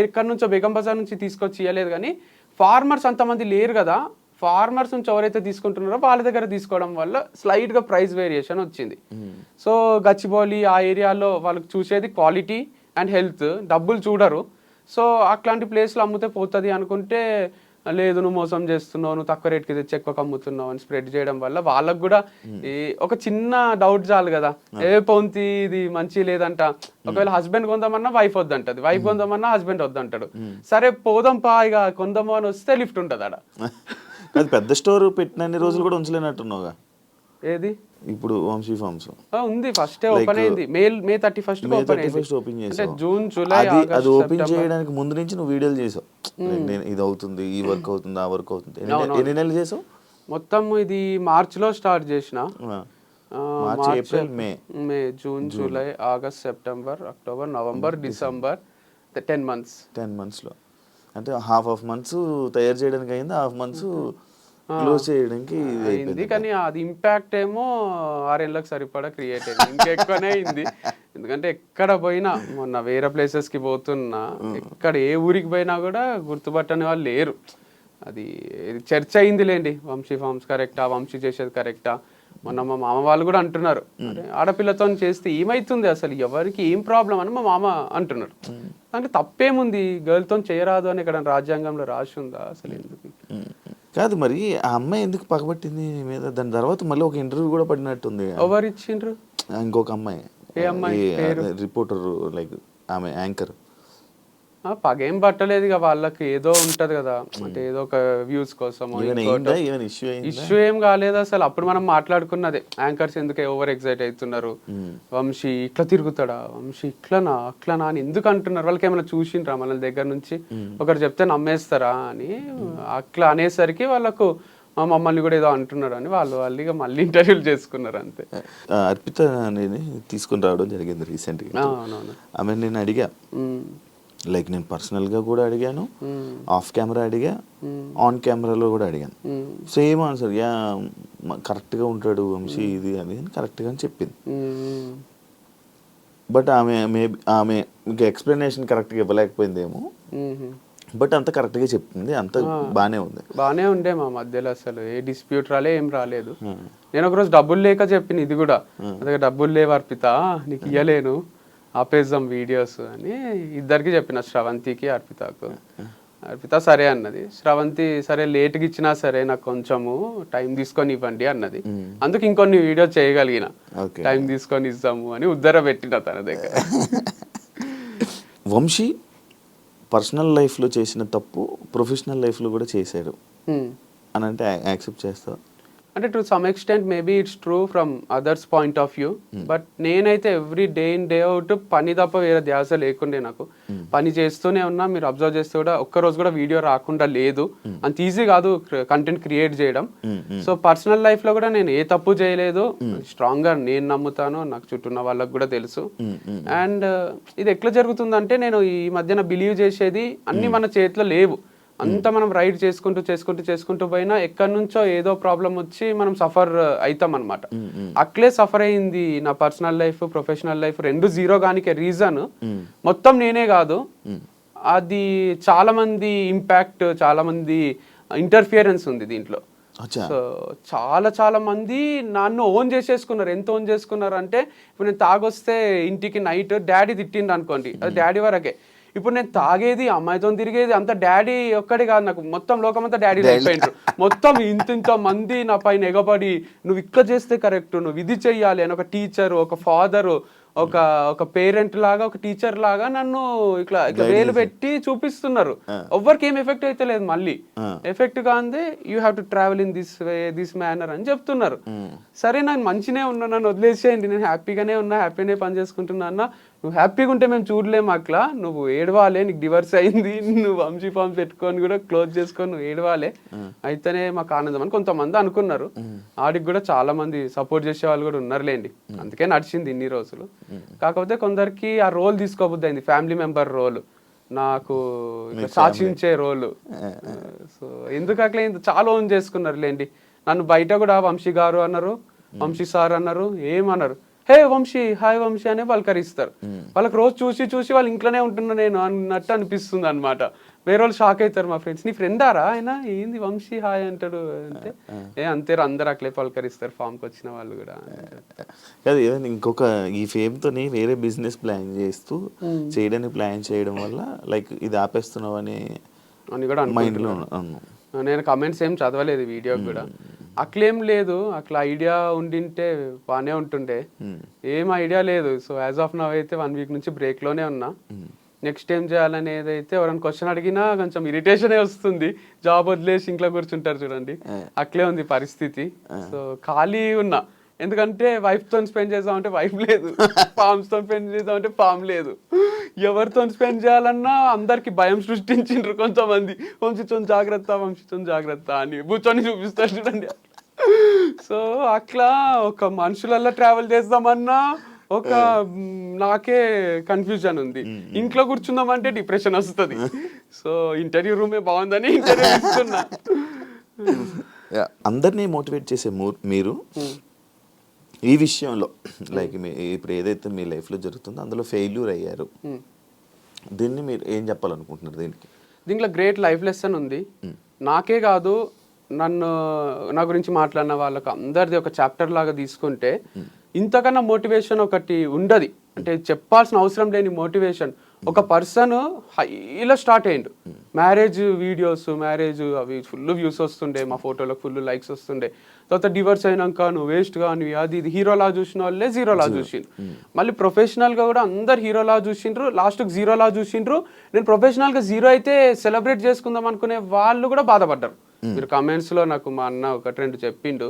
ఎక్కడి నుంచో బేగం బజార్ నుంచి తీసుకొచ్చి ఇవ్వలేదు, కానీ ఫార్మర్స్ అంతమంది లేరు కదా, ఫార్మర్స్ నుంచి ఎవరైతే తీసుకుంటున్నారో వాళ్ళ దగ్గర తీసుకోవడం వల్ల స్లైట్ గా ప్రైస్ వేరియేషన్ వచ్చింది. సో గచ్చిబౌలి ఆ ఏరియాలో వాళ్ళకి చూసేది క్వాలిటీ అండ్ హెల్త్, డబ్బులు చూడరు. సో అట్లాంటి ప్లేస్లో అమ్ముతే పోతుంది అనుకుంటే, లేదు నువ్వు మోసం చేస్తున్నావు, నువ్వు తక్కువ రేట్కి తెచ్చి ఎక్కువ అమ్ముతున్నావు అని స్ప్రెడ్ చేయడం వల్ల వాళ్ళకు కూడా ఒక చిన్న డౌట్ చాలు కదా, పొంతి ఇది మంచి లేదంట. ఒకవేళ హస్బెండ్ కొందామన్నా వైఫ్ వద్దంటది, వైఫ్ కొందామన్నా హస్బెండ్ వద్దంటాడు. సరే పోదాం పా ఇక కొందాము అని వస్తే లిఫ్ట్ ఉంటుంది ఆడ. అది పెద్ద స్టోర్ పెట్టినన్ని రోజులు కూడా ఉంచలేనట్టున్నావుగా. ఏది ఇప్పుడు వంశీ ఫార్మ్స్ ఉంది, ఫస్ట్ ఓపెన్ అయింది మే 31 ఓపెన్ చేసావు. జూన్ జూలై అది ఓపెన్ చేయడానికి ముందు నుంచి నువ్వు వీడియోలు చేసావు, నేను ఇది అవుతుంది, ఈ వర్క్ అవుతుంది, ఆ వర్క్ అవుతుంది. ఎన్ని నెలలు చేసావు మొత్తం? ఇది మార్చ్ లో స్టార్ట్ చేసిన, March April May June July August September October November December 10 months లో. అంటే హాఫ్ మంత్స్ తయారు చేయడానికి అయింది, హాఫ్ మంత్స్ క్లోజ్ చేయడానికి అయింది. కానీ అది ఇంపాక్ట్ ఏమో 6 ఏళ్ళకి సరిపడా క్రియేట్ అయింది, ఇంకెక్కువనే అయింది. ఎందుకంటే ఎక్కడ పోయినా, మొన్న వేరే ప్లేసెస్ కి పోతున్నా, ఎక్కడ ఏ ఊరికి పోయినా కూడా గుర్తుపట్టని వాళ్ళు లేరు. అది చర్చ అయింది లేండి, వంశీ ఫార్మ్స్ కరెక్టా, వంశీ చేసేది కరెక్టా. మొన్న మా మామ వాళ్ళు కూడా అంటున్నారు, ఆడపిల్లతో చేస్తే ఏమైతుంది అసలు, ఎవరికి ఏం ప్రాబ్లం అని మా మామ అంటున్నారు. అంటే తప్పేముంది, గర్ల్తో చేయరాదు అని ఇక్కడ రాజ్యాంగంలో రాసి ఉందా అసలు? ఎందుకు కాదు మరి ఆ అమ్మాయి ఎందుకు పగబట్టింది మీద? దాని తర్వాత మళ్ళీ ఒక ఇంటర్వ్యూ కూడా పడినట్టుంది. ఎవరు ఇచ్చిండ్రు? ఇంకొక అమ్మాయి, ఏ అమ్మాయి? రిపోర్టర్, లైక్ ఆమె యాంకర్. పగేం పట్టలేదు ఇక, వాళ్ళకి ఏదో ఉంటది కదా, అంటే ఏదో ఒక వ్యూస్ కోసం. ఇష్యూ ఏం కాలేదు అసలు. అప్పుడు మనం మాట్లాడుకున్నదే, యాంకర్స్ ఎందుకు ఓవర్ ఎక్సైట్ అవుతున్నారు, వంశీ ఇట్లా తిరుగుతాడా, వంశీ ఇట్లనా అట్లనా అని ఎందుకు అంటున్నారు, వాళ్ళకి ఏమైనా చూసిండ్రా మన దగ్గర నుంచి, ఒకరు చెప్తే నమ్మేస్తారా అని. అట్లా అనేసరికి వాళ్ళకు మా మమ్మల్ని కూడా ఏదో అంటున్నారు అని వాళ్ళు ఇక మళ్ళీ ఇంటర్వ్యూలు చేసుకున్నారు అంతే. అర్పిత అనేది తీసుకుని రావడం జరిగింది రీసెంట్గా. ఆమె నేను అడిగా, లైక్ నేను పర్సనల్గా కూడా అడిగాను, ఆఫ్ కెమెరా అడిగా, ఆన్ కెమెరాలో కూడా అడిగాను. సేమ్ ఆన్సర్, యా కరెక్ట్గా ఉంటాడు వంశీ ఇది అది అని కరెక్ట్గా అని చెప్పింది. బట్ ఆమె ఇంకా ఎక్స్ప్లెనేషన్ కరెక్ట్గా ఇవ్వలేకపోయిందేమో, బట్ అంత కరెక్ట్గా చెప్పింది, అంత బాగానే ఉండే మా మధ్యలో. అసలు ఏ డిస్ప్యూట్ ఏం రాలేదు. నేను ఒకరోజు డబ్బులు లేక చెప్పిన, ఇది కూడా అదే డబ్బులు లేవు అర్పిత నీకు ఇయ్యలేను, ఆపేద్దాం వీడియోస్ అని ఇద్దరికి చెప్పిన, శ్రవంతికి అర్పితకు. అర్పిత సరే అన్నది, శ్రవంతి సరే లేట్గా ఇచ్చినా సరే నాకు కొంచెము టైం తీసుకొని ఇవ్వండి అన్నది. అందుకు ఇంకొన్ని వీడియో చేయగలిగిన, టైం తీసుకొని ఇస్తాము అని ఉద్దర పెట్టిన తన దగ్గర. వంశీ పర్సనల్ లైఫ్లో చేసిన తప్పు ప్రొఫెషనల్ లైఫ్లో కూడా చేశాడు అని అంటే యాక్సెప్ట్ చేస్తావా? అంటే to some extent maybe it's true from others point of view, but నేనైతే every day in day out పని తప్ప వేరే ధ్యాస లేకుండే నాకు. పని చేస్తూనే ఉన్నా, మీరు అబ్జర్వ్ చేస్తే కూడా ఒక్కరోజు కూడా వీడియో రాకుండా లేదు. అంత ఈజీ కాదు కంటెంట్ క్రియేట్ చేయడం. సో పర్సనల్ లైఫ్ లో కూడా నేను ఏ తప్పు చేయలేదు, స్ట్రాంగ్ గా నేను నమ్ముతాను, నాకు చుట్టూ ఉన్న వాళ్ళకి కూడా తెలుసు. అండ్ ఇది ఎట్లా జరుగుతుందంటే, నేను ఈ మధ్యన బిలీవ్ చేసేది అన్ని మన చేతిలో లేవు. అంతా మనం రైడ్ చేసుకుంటూ పోయినా ఎక్కడి నుంచో ఏదో ప్రాబ్లం వచ్చి మనం సఫర్ అవుతాం అనమాట. అట్లే సఫర్ అయింది నా పర్సనల్ లైఫ్, ప్రొఫెషనల్ లైఫ్ రెండు జీరో గానికే రీజన్ మొత్తం నేనే కాదు, అది చాలా మంది ఇంపాక్ట్, చాలా మంది ఇంటర్ఫియరెన్స్ ఉంది దీంట్లో. సో చాలా మంది నన్ను ఓన్ చేసేసుకున్నారు. ఎంత ఓన్ చేసుకున్నారు అంటే, ఇప్పుడు నేను తాగొస్తే ఇంటికి నైట్ డాడీ తిట్టిండు అనుకోండి, అది డాడీ వరకే. ఇప్పుడు నేను తాగేది, అమ్మాయితో తిరిగేది అంత డాడీ ఒక్కడే కాదు, నాకు మొత్తం లోకం అంతా డాడీ అయిపోయింటారు. మొత్తం ఇంత మంది నా పైన ఎగబడి, నువ్వు ఇక్కడ చేస్తే కరెక్ట్, నువ్వు ఇది చెయ్యాలి అని ఒక టీచరు, ఒక ఫాదరు, ఒక పేరెంట్ లాగా, ఒక టీచర్ లాగా నన్ను ఇట్లా వేలు పెట్టి చూపిస్తున్నారు. ఎవ్వరికి ఏం ఎఫెక్ట్ అయితే లేదు, మళ్ళీ ఎఫెక్ట్ కాందే you have to travel in this way, this manner అని చెప్తున్నారు. సరే నాకు మంచినే ఉన్నా, నన్ను వదిలేసేయండి, నేను హ్యాపీగానే ఉన్నా, హ్యాపీనే పని చేసుకుంటున్నా అన్న. నువ్వు హ్యాపీగా ఉంటే మేము చూడలేము అట్లా, నువ్వు ఏడవాలే, నీకు డివర్స్ అయింది, నువ్వు వంశీ ఫామ్ పెట్టుకొని కూడా క్లోజ్ చేసుకొని నువ్వు ఏడవాలే, అయితేనే మాకు ఆనందం అని కొంతమంది అనుకున్నారు. ఆడికి కూడా చాలా మంది సపోర్ట్ చేసే వాళ్ళు కూడా ఉన్నారులేండి, అందుకే నడిచింది ఇన్ని రోజులు. కాకపోతే కొందరికి ఆ రోల్ తీసుకోబుద్ది అయింది, ఫ్యామిలీ మెంబర్ రోల్, నాకు శాసించే రోలు. సో ఎందుకు అట్లా చాలా ఓన్ చేసుకున్నారు లేండి. నన్ను బయట కూడా వంశీ గారు అన్నారు, వంశీ సార్ అన్నారు, ఏమన్నారు, హే వంశీ, హాయ్ వంశీ అనే పలకరిస్తారు. వాళ్ళకి రోజు చూసి వాళ్ళ ఇంట్లోనే ఉంటున్నా నేను అన్నట్టు అనిపిస్తుంది అనమాట. వేరే వాళ్ళు షాక్ అవుతారు, మా ఫ్రెండ్స్, నీ ఫ్రెండారా ఆయన, ఏంది వంశీ హాయ్ అంటాడు అంటే, అంతే అందరు అట్లే పలకరిస్తారు ఫామ్కి వచ్చిన వాళ్ళు కూడా. కాదు, ఏదైనా ఇంకొక ఈ ఫేమ్తోని వేరే బిజినెస్ ప్లాన్ చేస్తూ చేయడానికి ప్లాన్ చేయడం వల్ల లైక్ ఇది ఆపేస్తున్నావు అని కూడా మైండ్లో. నేను కమెంట్స్ ఏం చదవలేదు వీడియోకి కూడా, అట్లేం లేదు, అట్లా ఐడియా ఉండింటే బాగానే ఉంటుండే, ఏం ఐడియా లేదు. సో యాజ్ ఆఫ్ నవ్ అయితే 1 వీక్ నుంచి బ్రేక్లోనే ఉన్నా. నెక్స్ట్ ఏం చేయాలనేది అయితే ఎవరైనా క్వశ్చన్ అడిగినా కొంచెం ఇరిటేషనే వస్తుంది. జాబ్ వదిలేసి ఇంట్లో కూర్చుంటారు చూడండి, అట్లే ఉంది పరిస్థితి. సో ఖాళీ ఉన్నా, ఎందుకంటే వైఫ్తో స్పెండ్ చేద్దామంటే వైఫ్ లేదు, ఫామ్స్తో స్పెండ్ చేద్దామంటే ఫామ్ లేదు, ఎవరితో స్పెండ్ చేయాలన్నా అందరికి భయం సృష్టించిండ్రు కొంతమంది. వంశీతో జాగ్రత్త అని కూర్చొని చూపిస్తారు చూడండి. సో అట్లా ఒక మనుషులల్లో ట్రావెల్ చేద్దామన్నా ఒక నాకే కన్ఫ్యూజన్ ఉంది. ఇంట్లో కూర్చుందామంటే డిప్రెషన్ వస్తుంది. సో ఇంటర్వ్యూ రూమే బాగుందని ఇంటర్వ్యూ ఇస్తున్నా. అందరినీ మోటివేట్ చేసే మీరు ఈ విషయంలో లైక్ ఇప్పుడు ఏదైతే మీ లైఫ్లో జరుగుతుందో అందులో ఫెయిల్యూర్ అయ్యారు, దీన్ని మీరు ఏం చెప్పాలనుకుంటున్నారు? దీంట్లో గ్రేట్ లైఫ్ లెసన్ ఉంది. నాకే కాదు, నా గురించి మాట్లాడిన వాళ్ళకి అందరిది ఒక చాప్టర్ లాగా తీసుకుంటే ఇంతకన్నా మోటివేషన్ ఒకటి ఉండదు. అంటే చెప్పాల్సిన అవసరం లేని మోటివేషన్. ఒక పర్సన్ హైలో స్టార్ట్ అయ్యిండు, మ్యారేజ్ వీడియోస్, అవి ఫుల్ వ్యూస్ వస్తుండే, మా ఫోటోలకు ఫుల్ లైక్స్ వస్తుండే. తర్వాత డివర్స్ అయినాక నువ్వు వేస్ట్ గా, నువ్వు అది ఇది హీరోలా చూసిన వాళ్ళే జీరోలా చూసిండ్రు. మళ్ళీ ప్రొఫెషనల్గా కూడా అందరు హీరోలా చూసిండ్రు, లాస్ట్కి జీరోలా చూసిండ్రు. నేను ప్రొఫెషనల్గా జీరో అయితే సెలబ్రేట్ చేసుకుందాం అనుకునే వాళ్ళు కూడా బాధపడ్డారు. మీరు కమెంట్స్లో నాకు మా అన్న 1-2 చెప్పిండు,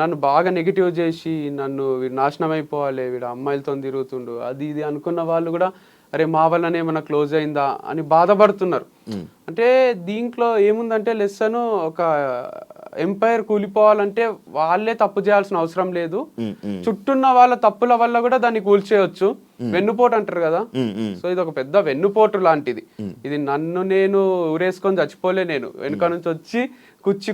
నన్ను బాగా నెగిటివ్ చేసి నన్ను వీడు నాశనం అయిపోవాలి, వీడు అమ్మాయిలతో తిరుగుతుండు, అది ఇది అనుకున్న వాళ్ళు కూడా అరే మా వల్లనే ఏమైనా క్లోజ్ అయిందా అని బాధపడుతున్నారు. అంటే దీంట్లో ఏముందంటే లెసన్, ఒక ఎంపైర్ కూలిపోవాలంటే వాళ్ళే తప్పు చేయాల్సిన అవసరం లేదు, చుట్టూన్న వాళ్ళ తప్పుల వల్ల కూడా దాన్ని కూల్చేయచ్చు. వెన్నుపోటు అంటారు కదా, సో ఇది ఒక పెద్ద వెన్నుపోటు లాంటిది. ఇది నన్ను నేను ఊరేసుకొని చచ్చిపోలే, నేను వెనుక నుంచి వచ్చి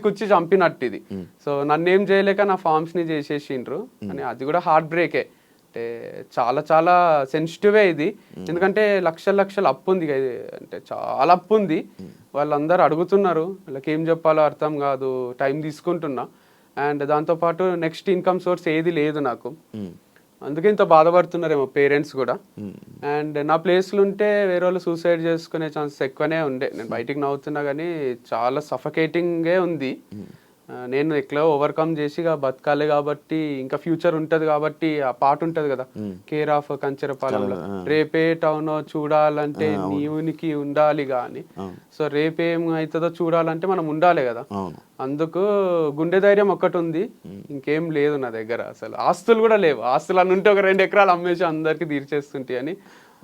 కుచ్చి చంపినట్టు ఇది. సో నన్నేం చేయలేక నా ఫార్మ్స్ ని చేసేసిండ్రు అని, అది కూడా హార్ట్ బ్రేకే. అంటే చాలా సెన్సిటివే ఇది, ఎందుకంటే లక్షల అప్పు ఉంది, అంటే చాలా అప్పు ఉంది. వాళ్ళందరూ అడుగుతున్నారు, వాళ్ళకి ఏం చెప్పాలో అర్థం కాదు, టైం తీసుకుంటున్నా. అండ్ దాంతోపాటు నెక్స్ట్ ఇన్కమ్ సోర్స్ ఏది లేదు నాకు, అందుకే ఇంత బాధపడుతున్నారేమో పేరెంట్స్ కూడా. అండ్ నా ప్లేస్లు ఉంటే వేరే వాళ్ళు సూసైడ్ చేసుకునే ఛాన్సెస్ ఎక్కువనే ఉండే. నేను బయటికి నవ్వుతున్నా కానీ చాలా సఫకేటింగే ఉంది. నేను ఎట్లా ఓవర్కమ్ చేసి ఇక బతకాలి కాబట్టి ఇంకా ఫ్యూచర్ ఉంటది కాబట్టి ఆ పాట ఉంటది కదా, కేర్ ఆఫ్ కంచెరపాలెంలో, రేపే టౌన్ చూడాలంటే నీవునికి ఉండాలి గాని, సో రేపేం అవుతుందో చూడాలంటే మనం ఉండాలి కదా. అందుకు గుండె ధైర్యం ఒక్కటి ఉంది, ఇంకేం లేదు నా దగ్గర. అసలు ఆస్తులు కూడా లేవు. ఆస్తులు అని ఉంటే ఒక 2 ఎకరాలు అమ్మేసి అందరికి తీర్చేస్తుంటే అని,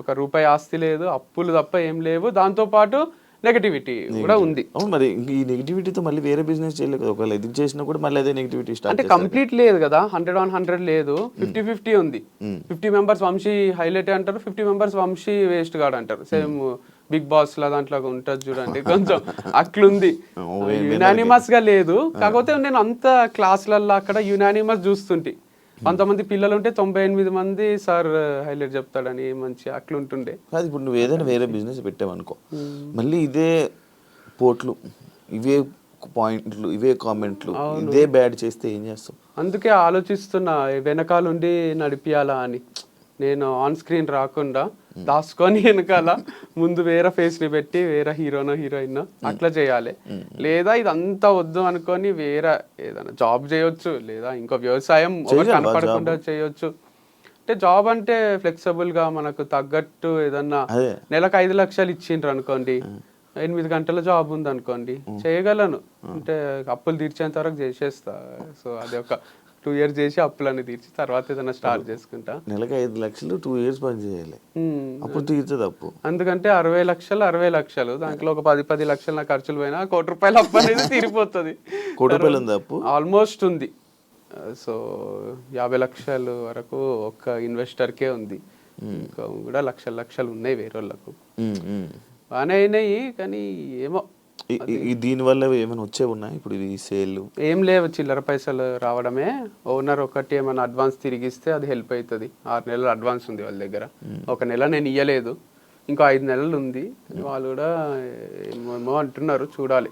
ఒక రూపాయి ఆస్తి లేదు, అప్పులు తప్ప ఏం లేవు. దాంతో పాటు నెగటివిటీ కూడా ఉంది. మరి ఈ నెగిటివిటీతో మళ్ళీ వేరే బిజినెస్ చేయలేదు కదా, ఒకవేళ ఇది చేసినా కూడా మళ్ళీ అదే నెగిటివిటీ స్టార్ట్ అంటే కంప్లీట్ లేదు కదా, 100 లేదు, 50-50 ఉంది. 50 మెంబర్స్ వంశీ హైలైట్ అంటారు, 50 మెంబర్స్ వంశీ వేస్ట్ గాడు అంటారు. సేమ్ బిగ్ బాస్ లా దాంట్లో ఉంటుంది చూడండి, కొంచెం అట్లుంది. యునానిమస్ గా లేదు. కాకపోతే నేను అంత క్లాసులలో అక్కడ యునానిమస్ చూస్తుంటే, 100 మంది పిల్లలు ఉంటే 98 మంది సార్ హైలైట్ చెప్తాడని మంచి అట్లుంటుండే. కాదు, ఇప్పుడు నువ్వు ఏదైనా వేరే బిజినెస్ పెట్టావనుకో, మళ్ళీ ఇదే పోట్లు, ఇవే పాయింట్లు, ఇవే కామెంట్లు, ఇదే బ్యాడ్ చేస్తే ఏం చేస్తావు? అందుకే ఆలోచిస్తున్నా వెనకాలండి నడిపియాలా అని. నేను ఆన్ స్క్రీన్ రాకుండా దాచుకొని వెనకాల ముందు వేరే ఫేస్ ని పెట్టి వేరే హీరోనో హీరోయిన్ అట్లా చేయాలి. లేదా ఇదంతా వద్దు అనుకొని వేరే ఏదైనా జాబ్ చేయొచ్చు, లేదా ఇంకో వ్యవసాయం కనపడకుండా చేయొచ్చు. అంటే జాబ్ అంటే ఫ్లెక్సిబుల్ గా మనకు తగ్గట్టు ఏదన్నా నెలకు 5 లక్షలు ఇచ్చిండ్రు అనుకోండి, 8 గంటల జాబ్ ఉంది అనుకోండి, చేయగలను. అంటే అప్పులు తీర్చేంత వరకు చేసేస్తా. సో అది ఒక 2 years చేసి అప్పులన్నీ తీర్చి తర్వాత ఏదైనా స్టార్ట్ చేసుకుంటా. నెలకు 5 లక్షలు 2 years పని చేయాలి, అప్పుడు తీర్చదు అప్పు. అందుకంటే 60 లక్షలు దాంట్లో ఒక 10 లక్షలు నా ఖర్చులు పోయినా 1 కోటి రూపాయలు అప్పు అనేది తీరిపోతుంది. 1 కోటి రూపాయలు ఉంది అప్పు ఆల్మోస్ట్ ఉంది. సో 50 లక్షలు వరకు ఒక ఇన్వెస్టర్కే ఉంది, ఇంకా కూడా లక్షలు ఉన్నాయి వేరే వాళ్ళకు. బాగానే అయినాయి కానీ ఏమో దీని వల్ల ఏమైనా వచ్చే ఉన్నాయి ఇప్పుడు ఈ సేల్? ఏం లేవు, చిల్లర పైసలు రావడమే. ఓనర్ ఒకటి ఏమైనా అడ్వాన్స్ తిరిగిస్తే అది హెల్ప్ అవుతుంది. 6 నెలలు అడ్వాన్స్ ఉంది వాళ్ళ దగ్గర. 1 నెల నేను ఇయ్యలేదు, ఇంకో 5 నెలలు ఉంది. వాళ్ళు కూడా ఏమో అంటున్నారు, చూడాలి.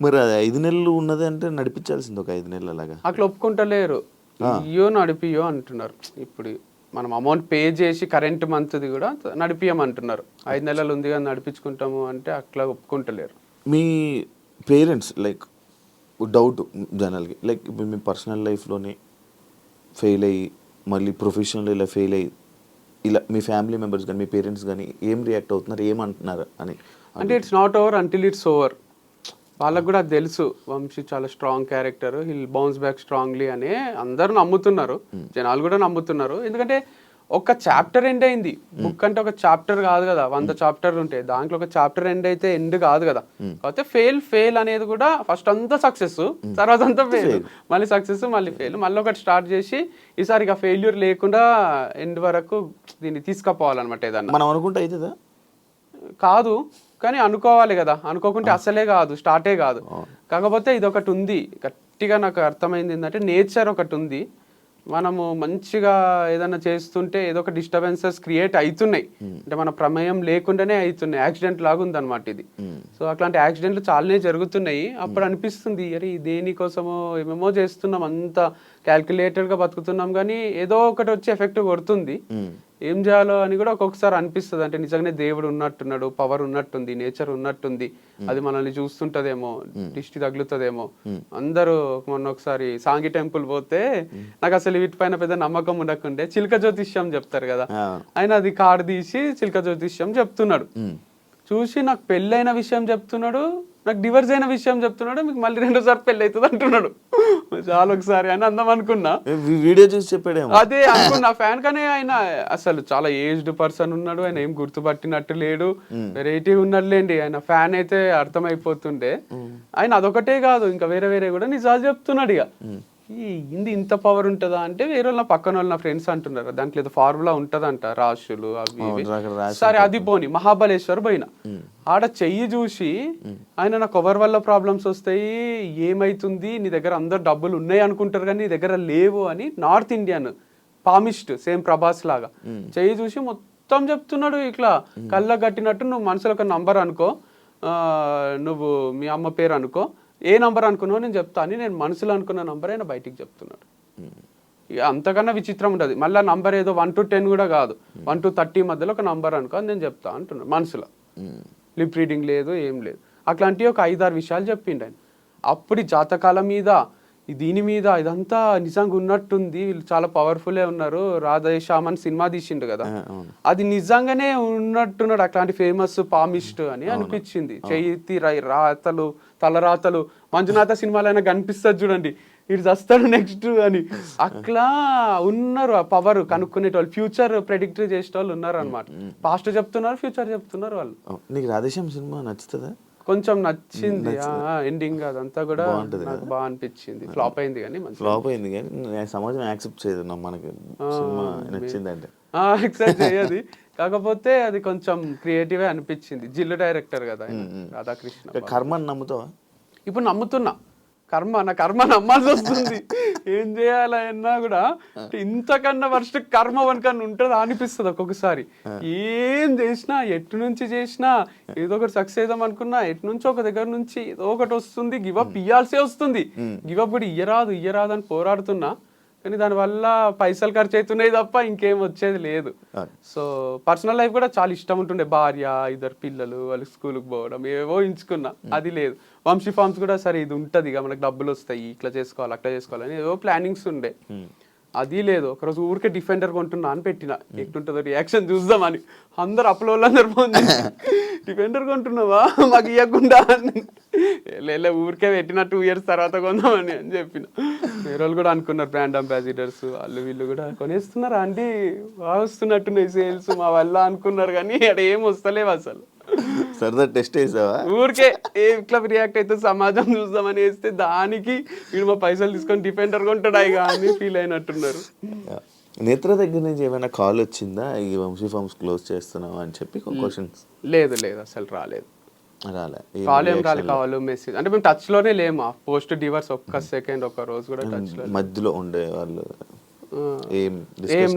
మరి అది 5 నెలలు ఉన్నది అంటే నడిపించాల్సింది ఒక 5 నెలలు అలాగా. అట్లా ఒప్పుకుంటలేరు, ఇయ్యో నడిపియో అంటున్నారు. ఇప్పుడు మనం అమౌంట్ పే చేసి కరెంట్ మంత్ది కూడా నడిపియమంటున్నారు. 5 నెలలు ఉంది కానీ నడిపించుకుంటాము అంటే అట్లా ఒప్పుకుంటలేరు. మీ పేరెంట్స్ లైక్ డౌట్ జనరల్గా, లైక్ ఇప్పుడు మీ పర్సనల్ లైఫ్లోనే ఫెయిల్ అయ్యి మళ్ళీ ప్రొఫెషనల్ ఇలా ఫెయిల్ అయ్యి ఇలా మీ ఫ్యామిలీ మెంబర్స్ కానీ మీ పేరెంట్స్ కానీ ఏం రియాక్ట్ అవుతున్నారు, ఏమంటున్నారు అని? అంటే it's not over until it's over. వాళ్ళకు కూడా తెలుసు వంశీ చాలా strong character, hill bounce back strongly అని అందరూ నమ్ముతున్నారు, జనాలు కూడా నమ్ముతున్నారు. ఎందుకంటే ఒక చాప్టర్ ఎండ్ అయింది. బుక్ అంటే ఒక చాప్టర్ కాదు కదా, 100 చాప్టర్లు ఉంటాయి. దాంట్లో ఒక చాప్టర్ ఎండ్ అయితే ఎండ్ కాదు కదా. కాకపోతే ఫెయిల్ అనేది కూడా ఫస్ట్ అంతా సక్సెస్, తర్వాత అంతా ఫెయిల్, మళ్ళీ సక్సెస్, మళ్ళీ ఫెయిల్, మళ్ళీ ఒకటి స్టార్ట్ చేసి ఈసారి ఇక ఫెయిల్యూర్ లేకుండా ఎండ్ వరకు దీన్ని తీసుకుపోవాలన్నమాట. ఏదన్నా మనం అనుకుంటే అవుతుందా? కాదు, కానీ అనుకోవాలి కదా. అనుకోకుంటే అసలే కాదు, స్టార్టే కాదు. కాకపోతే ఇది ఒకటి ఉంది గట్టిగా నాకు అర్థమైంది ఏంటంటే, నేచర్ ఒకటి ఉంది. మనము మంచిగా ఏదైనా చేస్తుంటే ఏదో ఒక డిస్టర్బెన్సెస్ క్రియేట్ అవుతున్నాయి, అంటే మన ప్రమేయం లేకుండానే అవుతున్నాయి. యాక్సిడెంట్ లాగా ఉందన్నమాట ఇది. సో అట్లాంటి యాక్సిడెంట్లు చాలానే జరుగుతున్నాయి. అప్పుడు అనిపిస్తుంది, అరే దేనికోసమో ఏమేమో చేస్తున్నాం, అంతా క్యాల్కులేటెడ్గా బతుకుతున్నాం, కానీ ఏదో ఒకటి వచ్చి ఎఫెక్ట్ కొడుతుంది. ఏం చేయాలో అని కూడా ఒక్కొక్కసారి అనిపిస్తుంది. అంటే నిజంగానే దేవుడు ఉన్నట్టున్నాడు, పవర్ ఉన్నట్టుంది, నేచర్ ఉన్నట్టుంది, అది మనల్ని చూస్తుంటదేమో, దిష్టి తగులుతుందేమో. అందరూ మొన్న ఒకసారి సాంగి టెంపుల్ పోతే నాకు అసలు వీటిపైన పెద్ద నమ్మకం ఉండకుండే, చిలక జ్యోతిష్యం చెప్తారు కదా, ఆయన అది కార్డు తీసి చిలక జ్యోతిష్యం చెప్తున్నాడు. చూసి నాకు పెళ్ళైన విషయం చెప్తున్నాడు, నాకు డివర్స్ అయిన విషయం చెప్తున్నాడు, మీకు మళ్ళీ 2సారి పెళ్ళి అవుతుంది అంటున్నాడు. చాలా ఒకసారి అని అందం అనుకున్నా, వీడియో చూసి చెప్పాడు. అదే అనుకున్నా ఫ్యాన్, కానీ ఆయన అసలు చాలా ఏజ్డ్ పర్సన్ ఉన్నాడు, ఆయన ఏం గుర్తుపట్టినట్టు లేడు, వెరైటీ ఉన్నాడులేండి. ఆయన ఫ్యాన్ అయితే అర్థమైపోతుండే. ఆయన అదొకటే కాదు, ఇంకా వేరే కూడా నిజాలు చెప్తున్నాడు. ఇక ఇంత పవర్ ఉంటుందా అంటే, వేరే వాళ్ళ పక్కన వాళ్ళ ఫ్రెండ్స్ అంటున్నారు దాంట్లో ఏదో ఫార్ములా ఉంటదంట, రాశులు అవి సరే. అది పోని మహాబలేశ్వర్ పోయిన ఆడ చెయ్యి చూసి ఆయన నాకు ఎవరి వల్ల ప్రాబ్లమ్స్ వస్తాయి, ఏమైతుంది, నీ దగ్గర అందరు డబ్బులు ఉన్నాయి అనుకుంటారు కానీ నీ దగ్గర లేవు అని, north Indian palmist same Prabhas లాగా చెయ్యి చూసి మొత్తం చెప్తున్నాడు. ఇట్లా కళ్ళ కట్టినట్టు, నువ్వు మనసులో ఒక నంబర్ అనుకో, నువ్వు మీ అమ్మ పేరు అనుకో, ఏ నంబర్ అనుకున్నావు నేను చెప్తా అని, నేను మనసులో అనుకున్న నంబర్ అయినా బయటికి చెప్తున్నాడు. ఇక అంతకన్నా విచిత్రం ఉంటుంది. మళ్ళీ నంబర్ ఏదో 1 to 10 కూడా కాదు, 1 to 30 మధ్యలో ఒక నంబర్ అనుకో నేను చెప్తా అంటున్నాడు మనసులో. లిప్ రీడింగ్ లేదు, ఏం లేదు. అట్లాంటివి ఒక 5-6 విషయాలు చెప్పిండు ఆయన. అప్పుడు ఈ జాతకాల మీద దీని మీద ఇదంతా నిజంగా ఉన్నట్టుంది, వీళ్ళు చాలా పవర్ఫుల్లే ఉన్నారు. రాధేశ్యామన్ సినిమా తీసిండు కదా, అది నిజంగానే ఉన్నట్టున్నాడు, అట్లాంటి ఫేమస్ పామిస్ట్ అని అనిపించింది. చేతి రాతలు తలరాతలు మంజునాథ సినిమాలైనా కనిపిస్తుంది చూడండి, ఇటు వస్తాడు నెక్స్ట్ అని. అట్లా ఉన్నారు ఆ పవర్ కనుక్కునేటోళ్ళు, ఫ్యూచర్ ప్రెడిక్ట్ చేసేటోళ్ళు ఉన్నారు అనమాట. పాస్ట్ చెప్తున్నారు, ఫ్యూచర్ చెప్తున్నారు వాళ్ళు. నీకు రాధేశ్యామ్ సినిమా నచ్చుతుందా? కొంచెం నచ్చింది, ఎండింగ్ అదంతా కూడా నాకు బాగా అనిపించింది. ఫ్లాప్ అయింది కానీ ఫ్లాప్ అయింది కానీ సమాజం యాక్సెప్ట్ చేయదు మనకి సినిమా నచ్చిందంటే, యాక్సెప్ట్ చేయదు. కాకపోతే అది కొంచెం క్రియేటివ్ అనిపించింది. జిల్లు డైరెక్టర్ కదా రాధాకృష్ణ. కర్మని నమ్ముతావా? ఇప్పుడు నమ్ముతున్నా, నా కర్మ నమ్మాల్సి వస్తుంది. ఏం చేయాలన్నా కూడా ఇంతకన్నా వర్స్ట్ కర్మ వనకన్నా ఉంటుందా అనిపిస్తుంది ఒక్కొక్కసారి. ఏం చేసినా, ఎటు నుంచి చేసినా ఏదో ఒకటి సక్సెస్ అవుదాం అనుకున్నా, ఎటు నుంచి ఒక దగ్గర నుంచి ఏదో ఒకటి వస్తుంది, గివప్ ఇయ్యాల్సే వస్తుంది. గివప్ కూడా ఇయ్యరాదు అని పోరాడుతున్నా, కానీ దానివల్ల పైసలు ఖర్చు అవుతున్నాయి తప్ప ఇంకేం వచ్చేది లేదు. సో పర్సనల్ లైఫ్ కూడా చాలా ఇష్టం ఉంటుండే, భార్య, 2 పిల్లలు, వాళ్ళు స్కూల్కి పోవడం, ఏవో ఎంచుకున్నా, అది లేదు. వంశీ ఫార్మ్స్ కూడా సరే ఇది ఉంటుంది ఇక మనకు డబ్బులు వస్తాయి, ఇట్లా చేసుకోవాలి అట్లా చేసుకోవాలని ఏవో ప్లానింగ్స్ ఉండే, అది లేదు. ఒకరోజు ఊరికే డిఫెండర్ కొంటున్నా అని పెట్టిన, ఎట్లుంటుందో రియాక్షన్ చూద్దామని. అందరు అప్లోళ్ళందరూ ఫోన్ చేసి డిఫెండర్ కొంటున్నావా మాకు ఇవ్వకుండా అని. లే ఊరికే పెట్టిన 2 years తర్వాత కొందామని అని చెప్పిన. వేరే వాళ్ళు కూడా అనుకున్నారు, బ్రాండ్ అంబాసిడర్స్ వాళ్ళు వీళ్ళు కూడా కొనేస్తున్నారు ఆంటీ, బాగా వస్తున్నట్టున్నాయి సేల్స్ మా వల్ల అనుకున్నారు, కానీ అక్కడ ఏం వస్తలేవు అసలు. సరదా టెస్ట్ వేసావా? ఊరికే ఇట్లా రియాక్ట్ అయితే సమాజం చూద్దామని వేస్తే దానికి వీడు మా పైసలు తీసుకొని డిఫెండర్ కొంటాడు అని ఫీల్ అయినట్టున్నారు. నేత్ర దగ్గర నుంచి ఏమైనా కాల్ వచ్చిందా ఈ వంశీ ఫార్మ్స్ క్లోజ్ చేస్తున్నావా అని చెప్పి? క్వశ్చన్స్ లేదు అసలు రాలేదు. కాల్ ఏం కావాలి మెసేజ్ అంటే మేము టచ్ లోనే లేము. పోస్ట్ డివర్స్ ఒక్క సెకండ్ ఒక్క రోజు కూడా టచ్ లో మధ్యలో ఉండే వాళ్ళు ఏం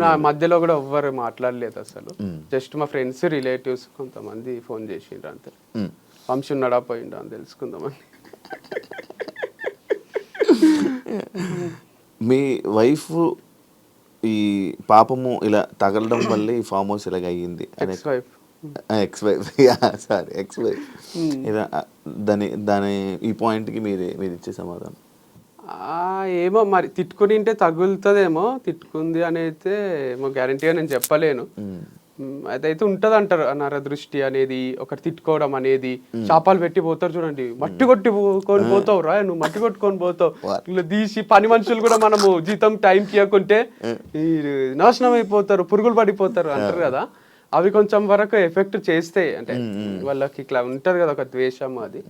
నా మధ్యలో కూడా ఎవ్వరు మాట్లాడలేదు అసలు. జస్ట్ మా ఫ్రెండ్స్, రిలేటివ్స్ కొంతమంది ఫోన్ చేసిండ్రు అంతే. వంశీ ఉన్నాడా పోయిండా అని తెలుసుకుందామని. మీ వైఫ్ ఈ పాపము ఇలా తగలడం వల్ల ఈ ఫామ్ హౌస్ ఇలాగ అయ్యింది. ఎక్స్ వైఫ్ ఇలా దాని ఈ పాయింట్కి మీరు ఇచ్చే సమాధానం? ఏమో మరి తిట్టుకుని తగులుతుందేమో, తిట్టుకుంది అని అయితే ఏమో గ్యారంటీగా నేను చెప్పలేను. అదైతే ఉంటది అంటారు, నరదృష్టి అనేది ఒకటి, తిట్టుకోవడం అనేది. చేపలు పెట్టి పోతారు చూడండి, మట్టి కొట్టుకొని పోతావు రా నువ్వు, మట్టి కొట్టుకొని పోతావు, ఇలా తీసి పని మనుషులు కూడా మనము జీతం టైంకి ఇవ్వకుంటే నాశనం అయిపోతారు, పురుగులు పడిపోతారు అంటారు కదా. అవి కొంచెం వరకు ఎఫెక్ట్ చేస్తాయి, అంటే వాళ్ళకి ఇట్లా ఉంటది కదా ఒక ద్వేషం. అది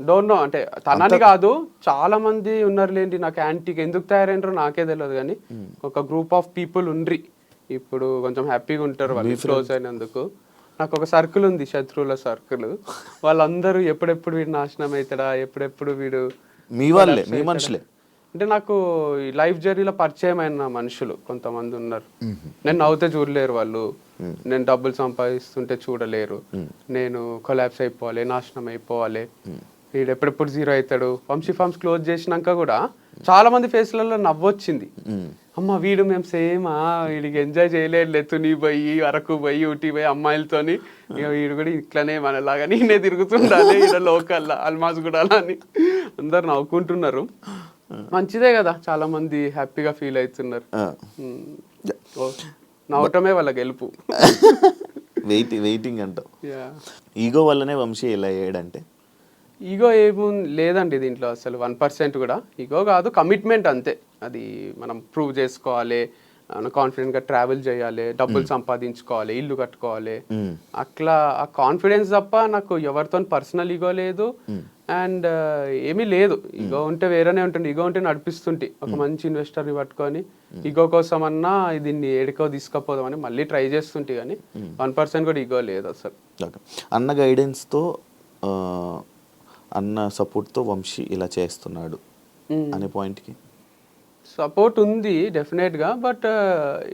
డోంట్ నో, అంటే తనని కాదు చాలా మంది ఉన్నారు లేండి, నాకు యాంటీకి ఎందుకు తయారైనరో నాకే తెలియదు, కానీ ఒక గ్రూప్ ఆఫ్ పీపుల్ ఉండ్రి ఇప్పుడు కొంచెం హ్యాపీగా ఉంటారు వాళ్ళు క్లోజ్ అయినందుకు. నాకు ఒక సర్కిల్ ఉంది, శత్రువుల సర్కిల్. వాళ్ళందరూ ఎప్పుడెప్పుడు వీడు నాశనం అవుతాడా, ఎప్పుడెప్పుడు వీడు మీ వాళ్ళే, మీ మనుషులే. అంటే నాకు ఈ లైఫ్ జర్నీలో పరిచయం అయిన మనుషులు కొంతమంది ఉన్నారు. నేను నవ్వుతే చూడలేరు వాళ్ళు, నేను డబ్బులు సంపాదిస్తుంటే చూడలేరు, నేను కొలాప్స్ అయిపోవాలి, నాశనం అయిపోవాలి, వీడు ఎప్పుడెప్పుడు జీరో అవుతాడు. వంశీ ఫార్మ్స్ క్లోజ్ చేసినాక కూడా చాలా మంది ఫేస్లలో నవ్వొచ్చింది. అమ్మ వీడు మేము సేమా, వీడికి ఎంజాయ్ చేయలేదు, తుని పోయి అరకు పోయి ఊటీ పోయి అమ్మాయిలతోని, ఇక వీడు కూడా ఇట్లనే మనలాగా నేనే తిరుగుతుండాలి ఇక్కడ లోకల్లా అల్మాజ్ కూడా అని అందరు నవ్వుకుంటున్నారు. మంచిదే కదా, చాలా మంది హ్యాపీగా ఫీల్ అవుతున్నారు. నవ్వటమే వాళ్ళ గెలుపు. వెయిటింగ్ అంటావు. ఈగో వల్లనే వంశీ ఇలా అయ్యాడంటే? ఈగో ఏమో లేదండి దీంట్లో అసలు 1% కూడా. ఈగో కాదు, కమిట్మెంట్ అంతే. అది మనం ప్రూవ్ చేసుకోవాలి, కాన్ఫిడెంట్గా ట్రావెల్ చేయాలి, డబ్బులు సంపాదించుకోవాలి, ఇల్లు కట్టుకోవాలి, అట్లా ఆ కాన్ఫిడెన్స్ తప్ప నాకు ఎవరితో పర్సనల్ ఈగో లేదు. అండ్ ఏమీ లేదు. ఈగో ఉంటే వేరేనే ఉంటుంది, ఈగో ఉంటే నడిపిస్తుంటే ఒక మంచి ఇన్వెస్టర్ని పట్టుకొని ఈగో కోసం అన్నా దీన్ని ఏడుకో తీసుకపోదామని మళ్ళీ ట్రై చేస్తుంటే, కానీ 1% కూడా ఈగో లేదు అసలు. అన్న గైడెన్స్తో, అన్న సపోర్ట్తో వంశీ ఇలా చేస్తున్నాడు అనే పాయింట్కి సపోర్ట్ ఉంది డెఫినెట్గా. బట్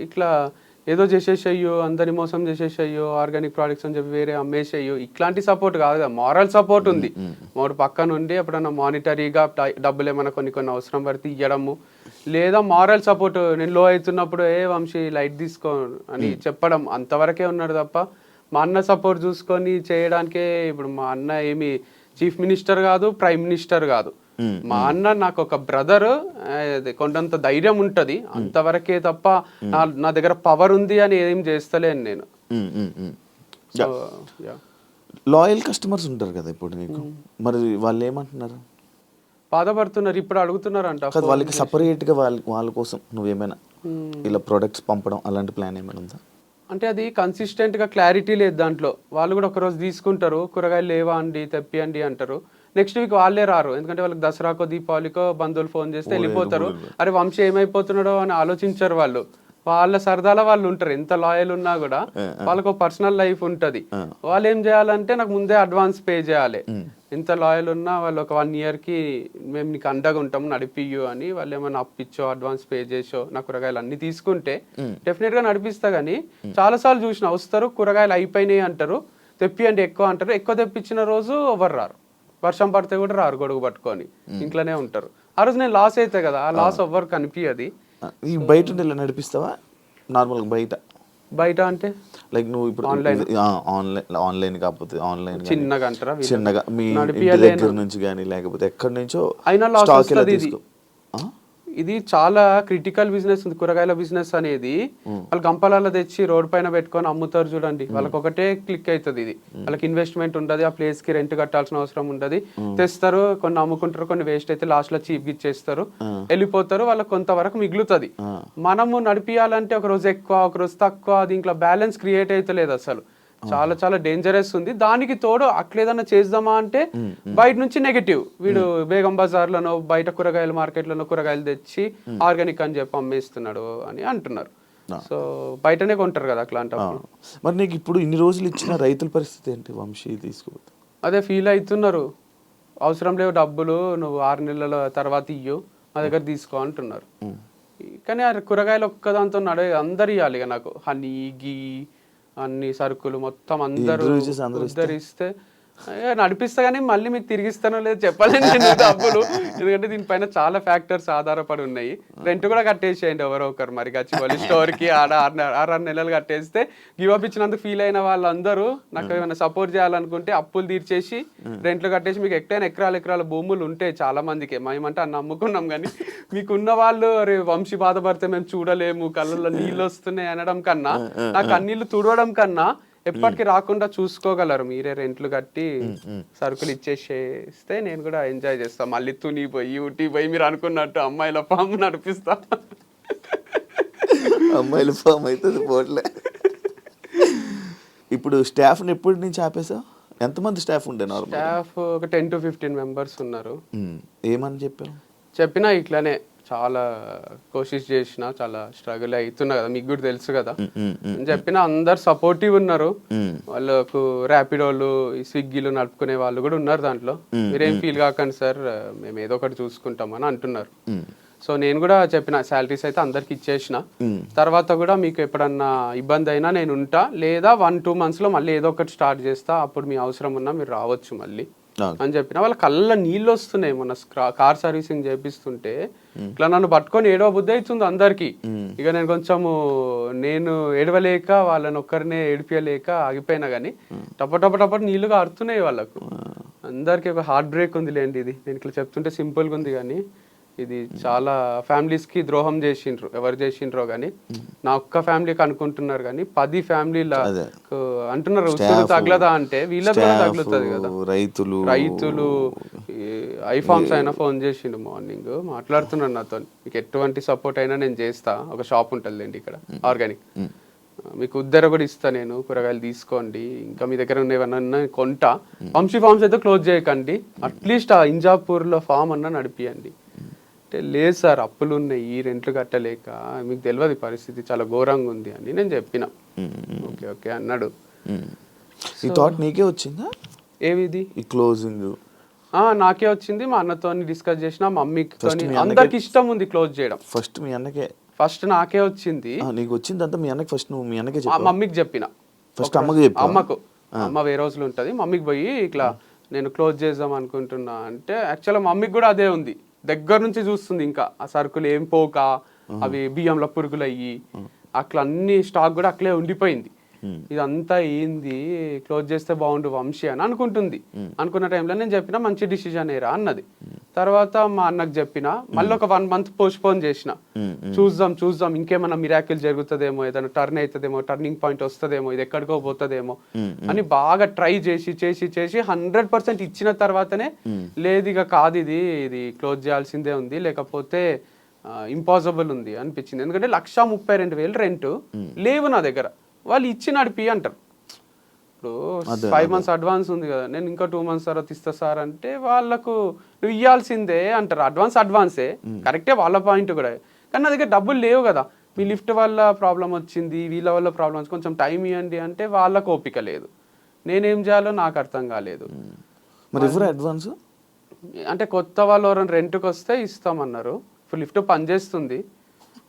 ఇట్లా ఏదో చేసేసేయో, అందరిని మోసం చేసేసేయో, ఆర్గానిక్ ప్రోడక్ట్స్ అని చెప్పి వేరే అమ్మేసేయో, ఇట్లాంటి సపోర్ట్ కాదు కదా, మారల్ సపోర్ట్ ఉంది. వాడు పక్క నుండి ఎప్పుడన్నా మానిటరీగా డబ్బులు ఏమైనా కొన్ని అవసరం పడితే ఇవ్వడము, లేదా మారల్ సపోర్ట్ నేను లో అవుతున్నప్పుడు వంశీ లైట్ తీసుకో అని చెప్పడం, అంతవరకే ఉన్నాడు తప్ప మా అన్న సపోర్ట్ చూసుకొని చేయడానికే. ఇప్పుడు మా అన్న ఏమి చీఫ్ మినిస్టర్ కాదు, ప్రైమ్ మినిస్టర్ కాదు, మా అన్న నాకు ఒక బ్రదర్, కొండంత ధైర్యం ఉంటది అంతవరకే తప్ప నా దగ్గర పవర్ ఉంది అని ఏం చేస్తలేను నేను. లాయల్ కస్టమర్స్ ఉంటారు కదా ఇప్పుడు నీకు, మరి వాళ్ళు ఏమంటున్నారు? బాధపడుతున్నారు, ఇప్పుడు అడుగుతున్నారు అంట. వాళ్ళకి సపరేట్ గా వాళ్ళ కోసం నువ్వేమైనా ఇలా ప్రొడక్ట్స్ పంపడం అలాంటి ప్లాన్ ఏమైనా ఉందా? అంటే అది కన్సిస్టెంట్ గా క్లారిటీ లేదు దాంట్లో. వాళ్ళు కూడా ఒక రోజు తీసుకుంటారు, కూరగాయలు లేవా అండి తెప్పియండి అంటారు, నెక్స్ట్ వీక్ వాళ్ళే రారు. ఎందుకంటే వాళ్ళకి దసరాకో దీపావళికో బంధువులు ఫోన్ చేస్తే వెళ్ళిపోతారు. అరే వంశీ ఏమైపోతున్నాడో అని ఆలోచించారు వాళ్ళు. వాళ్ళ సరదాలో వాళ్ళు ఉంటారు, ఎంత లాయల్ ఉన్నా కూడా వాళ్ళకు పర్సనల్ లైఫ్ ఉంటది. వాళ్ళు ఏం చేయాలంటే నాకు ముందే అడ్వాన్స్ పే చేయాలి. ఎంత లాయల్ ఉన్నా వాళ్ళు ఒక 1 year కి మేము నీకు అండగా ఉంటాము నడిపియ్యు అని వాళ్ళు ఏమైనా అప్పిచ్చో అడ్వాన్స్ పే చేసో నా కూరగాయలు అన్ని తీసుకుంటే డెఫినెట్ గా నడిపిస్తా. కానీ చాలా సార్లు చూసిన వస్తారు, కూరగాయలు అయిపోయినాయి అంటారు, తెప్పియండి ఎక్కువ అంటారు. ఎక్కువ తెప్పించిన రోజు ఎవరు రారు, వర్షం పడితే కూడా రారు, గొడుగు పట్టుకొని ఇంట్లోనే ఉంటారు. ఆ రోజు నేను లాస్ అయితే కదా, ఆ లాస్ ఎవ్వరు కనిపించదు. బయట ఇలా నడిపిస్తావా నార్మల్గా? బయట అంటే లైక్ నువ్వు ఇప్పుడు ఆన్లైన్ కాకపోతే ఆన్లైన్ చిన్నగా అంటారా, చిన్నగా మీ ఇంటి దగ్గర నుంచి కానీ లేకపోతే ఎక్కడి నుంచో అయినా లాస్ వస్తుంది. ఇది చాలా క్రిటికల్ బిజినెస్ ఉంది కూరగాయల బిజినెస్ అనేది. వాళ్ళు గంపలలో తెచ్చి రోడ్ పైన పెట్టుకొని అమ్ముతారు చూడండి, వాళ్ళకి ఒకటే క్లిక్ అవుతుంది. ఇది వాళ్ళకి ఇన్వెస్ట్మెంట్ ఉండదు, ఆ ప్లేస్ కి రెంట్ కట్టాల్సిన అవసరం ఉండదు. తెస్తారు, కొన్ని అమ్ముకుంటారు, కొన్ని వేస్ట్ అయితే లాస్ట్ లో చీప్ ఇచ్చేస్తారు, వెళ్ళిపోతారు, వాళ్ళకి కొంతవరకు మిగులుతుంది. మనము నడిపియాలంటే ఒక రోజు ఎక్కువ ఒక రోజు తక్కువ, దీంట్లో బ్యాలెన్స్ క్రియేట్ అయితే లేదు అసలు. చాలా చాలా డేంజరస్ ఉంది. దానికి తోడు అట్లేదన్నా చేద్దామా అంటే బయట నుంచి నెగటివ్, వీడు బేగం బజార్లను బయట కూరగాయల మార్కెట్లను కూరగాయలు తెచ్చి ఆర్గానిక్ అని చెప్పి అమ్మేస్తున్నాడు అని అంటున్నారు. సో బయటనే కొంటారు కదా అట్లాంటప్పుడు. మరి నీకు ఇప్పుడు ఇన్ని రోజులు ఇచ్చిన రైతుల పరిస్థితి ఏంటి వంశీ? తీసుకోవద్దు అదే ఫీల్ అవుతున్నారు, అవసరం లేవు డబ్బులు, నువ్వు 6 నెలల తర్వాత ఇయ్యు, మా దగ్గర తీసుకో అంటున్నారు. కానీ ఆ కూరగాయలు ఒక్కదాంతో అందరు ఇవ్వాలి ఇక నాకు, హనీ గీ అన్ని సరుకులు మొత్తం అందరూ ఉద్ధరిస్తే నడిపిస్తా. కానీ మళ్ళీ మీకు తిరిగిస్తానో లేదు చెప్పలేను నేను డబ్బులు, ఎందుకంటే దీనిపైన చాలా ఫ్యాక్టర్స్ ఆధారపడి ఉన్నాయి. రెంట్ కూడా కట్టేసేయండి ఎవరో ఒకరు, మరి గచ్చిబౌలి స్టోర్కి ఆడ 6 నెలలు కట్టేస్తే గివ్ అప్ ఇచ్చినందుకు ఫీల్ అయిన వాళ్ళందరూ నాకు ఏమైనా సపోర్ట్ చేయాలనుకుంటే అప్పులు తీర్చేసి రెంట్లు కట్టేసి, మీకు ఎకరాల ఎకరాల భూములు ఉంటే చాలా మందికి, మేమంటే అన్న అమ్ముకున్నాం, కానీ మీకున్న వాళ్ళు అరే వంశీ బాధపడితే మేము చూడలేము, కళ్ళల్లో నీళ్ళు వస్తున్నాయి అనడం కన్నా, నాకు కన్నీళ్ళు తుడవడం కన్నా ఎప్పటికీ రాకుండా చూసుకోగలరు మీరే రెంట్లు కట్టి సరుకులు ఇచ్చేసేస్తే నేను కూడా ఎంజాయ్ చేస్తా. మళ్ళీ తుని పోయి ఊటీ పోయి మీరు అనుకున్నట్టు అమ్మాయిల ఫామ్ నడిపిస్తా. అమ్మాయిల ఫామ్ అయితే పోట్లే. ఇప్పుడు స్టాఫ్ని ఎప్పటి నుంచి ఆపేసావు? ఎంతమంది స్టాఫ్ ఉండే? స్టాఫ్ ఒక 10 to 15 members ఉన్నారు. ఏమని చెప్పినా ఇట్లానే చాలా కోషిష్ చేసిన, చాలా స్ట్రగుల్ అవుతున్నా కదా, మీకు కూడా తెలుసు కదా అని చెప్పిన. అందరు సపోర్టివ్ ఉన్నారు, వాళ్ళకు ర్యాపిడోలు స్విగ్గీలు నడుపుకునే వాళ్ళు కూడా ఉన్నారు దాంట్లో. మీరేం ఫీల్ కాకండి సార్, మేము ఏదో ఒకటి చూసుకుంటామని అంటున్నారు. సో నేను కూడా చెప్పిన శాలరీస్ అయితే అందరికి ఇచ్చేసిన, తర్వాత కూడా మీకు ఎప్పుడన్నా ఇబ్బంది అయినా నేను ఉంటా, లేదా 1-2 months లో మళ్ళీ ఏదో ఒకటి స్టార్ట్ చేస్తా, అప్పుడు మీ అవసరం ఉన్నా మీరు రావచ్చు మళ్ళీ అని చెప్పిన. వాళ్ళ కళ్ళ నీళ్ళు వస్తున్నాయి. మొన్న కార్ సర్వీసింగ్ చేపిస్తుంటే ఇట్లా నన్ను పట్టుకొని ఏడవ బుద్ధి అవుతుంది అందరికి. ఇక నేను కొంచెము ఏడవలేక వాళ్ళని ఒక్కరినే ఏడిపియలేక ఆగిపోయినా, కానీ టప నీళ్లు కారుతున్నాయి వాళ్ళకు అందరికి. ఒక హార్ట్ బ్రేక్ ఉంది లేండి ఇది, నేను ఇట్లా చెప్తుంటే సింపుల్గా ఉంది, కానీ ఇది చాలా ఫ్యామిలీస్ కి ద్రోహం చేసిండ్రు. ఎవరు చేసిండ్రో కానీ నా ఒక్క ఫ్యామిలీకి అనుకుంటున్నారు, కానీ 10 ఫ్యామిలీల అంటున్నారు. ఉసురు తగలదా అంటే వీళ్ళకి కూడా తగులుతుంది కదా. రైతులు ఐఫామ్స్ అయినా ఫోన్ చేసిండు మార్నింగ్, మాట్లాడుతున్నాడు నాతో, మీకు ఎటువంటి సపోర్ట్ అయినా నేను చేస్తా, ఒక షాప్ ఉంటుందండి ఇక్కడ ఆర్గానిక్, మీకు ఉద్దర కూడా ఇస్తా నేను, కూరగాయలు తీసుకోండి, ఇంకా మీ దగ్గర ఉన్నవన్నా కొంటా, వంశీ ఫార్మ్స్ అయితే క్లోజ్ చేయకండి, అట్లీస్ట్ ఆ ఇంజాపూర్లో ఫామ్ అన్నా నడిపియండి. లేదు సార్ అప్పులు ఉన్నాయి, రెంట్లు కట్టలేక, మీకు తెలియదు పరిస్థితి చాలా ఘోరంగా ఉంది అని నేను చెప్పిన. ఓకే ఓకే అన్నాడు. ఈ థాట్ నీకే వచ్చిందా? ఏవిది ఈ క్లోజింగ్? నాకే వచ్చింది, మా అన్నతో డిస్కస్ చేసిన, మమ్మీతో, అందరికి ఇష్టం ఉంది క్లోజ్ చేయడం. ఫస్ట్ మీ అన్నకే? ఫస్ట్ నాకే వచ్చింది. నీకు వచ్చింది అంతా మీ అన్నకి? ఫస్ట్ నువ్వు మీ అన్నకే? మమ్మీకి చెప్పిన. ఫస్ట్ అమ్మకి చెప్పు? అమ్మకు, అమ్మ వేరే రోజులు ఉంటుంది, మమ్మీకి పోయి ఇట్లా నేను క్లోజ్ చేద్దాం అనుకుంటున్నా అంటే, యాక్చువల్గా మమ్మీకి కూడా అదే ఉంది, దగ్గర నుంచి చూస్తుంది. ఇంకా ఆ సరుకులు ఏం పోక, అవి బియ్యంలో పురుగులు అయ్యి అట్లా అన్ని స్టాక్ కూడా అట్లే ఉండిపోయింది. ఇదంతా ఏంది, క్లోజ్ చేస్తే బాగుండు వంశీ అని అనుకుంటుంది. అనుకున్న టైంలో నేను చెప్పిన మంచి డిసిజన్ ఏరా అన్నది. తర్వాత మా అన్నకు చెప్పిన, మళ్ళీ ఒక 1 month పోస్ట్పోన్ చేసిన. చూద్దాం ఇంకేమైనా మిరాకిల్ జరుగుతుందేమో, ఏదైనా టర్న్ అవుతుందేమో, టర్నింగ్ పాయింట్ వస్తుందేమో, ఇది ఎక్కడికో పోతుందేమో అని బాగా ట్రై చేసి 100% ఇచ్చిన తర్వాతనే లేదు ఇక కాదు, ఇది క్లోజ్ చేయాల్సిందే ఉంది, లేకపోతే ఇంపాసిబుల్ ఉంది అనిపించింది. ఎందుకంటే 1,32,000 రెంట్ లేవు నా దగ్గర. వాళ్ళు ఇచ్చి నడిపి అంటారు. ఇప్పుడు 5 months అడ్వాన్స్ ఉంది కదా, నేను ఇంకా 2 months తర్వాత ఇస్తా సార్ అంటే వాళ్ళకు నువ్వు ఇవ్వాల్సిందే అంటారు. అడ్వాన్సే కరెక్టే వాళ్ళ పాయింట్ కూడా, కానీ నా దగ్గర డబ్బులు లేవు కదా. మీ లిఫ్ట్ వల్ల ప్రాబ్లం వచ్చింది, వీళ్ళ వల్ల ప్రాబ్లం వచ్చింది, కొంచెం టైం ఇవ్వండి అంటే వాళ్ళకు ఓపిక లేదు. నేనేం చేయాలో నాకు అర్థం కాలేదు. మరి ఎవరు అడ్వాన్స్ అంటే కొత్త వాళ్ళు ఎవరైనా రెంట్కి వస్తే ఇస్తామన్నారు. ఇప్పుడు లిఫ్ట్ పనిచేస్తుంది,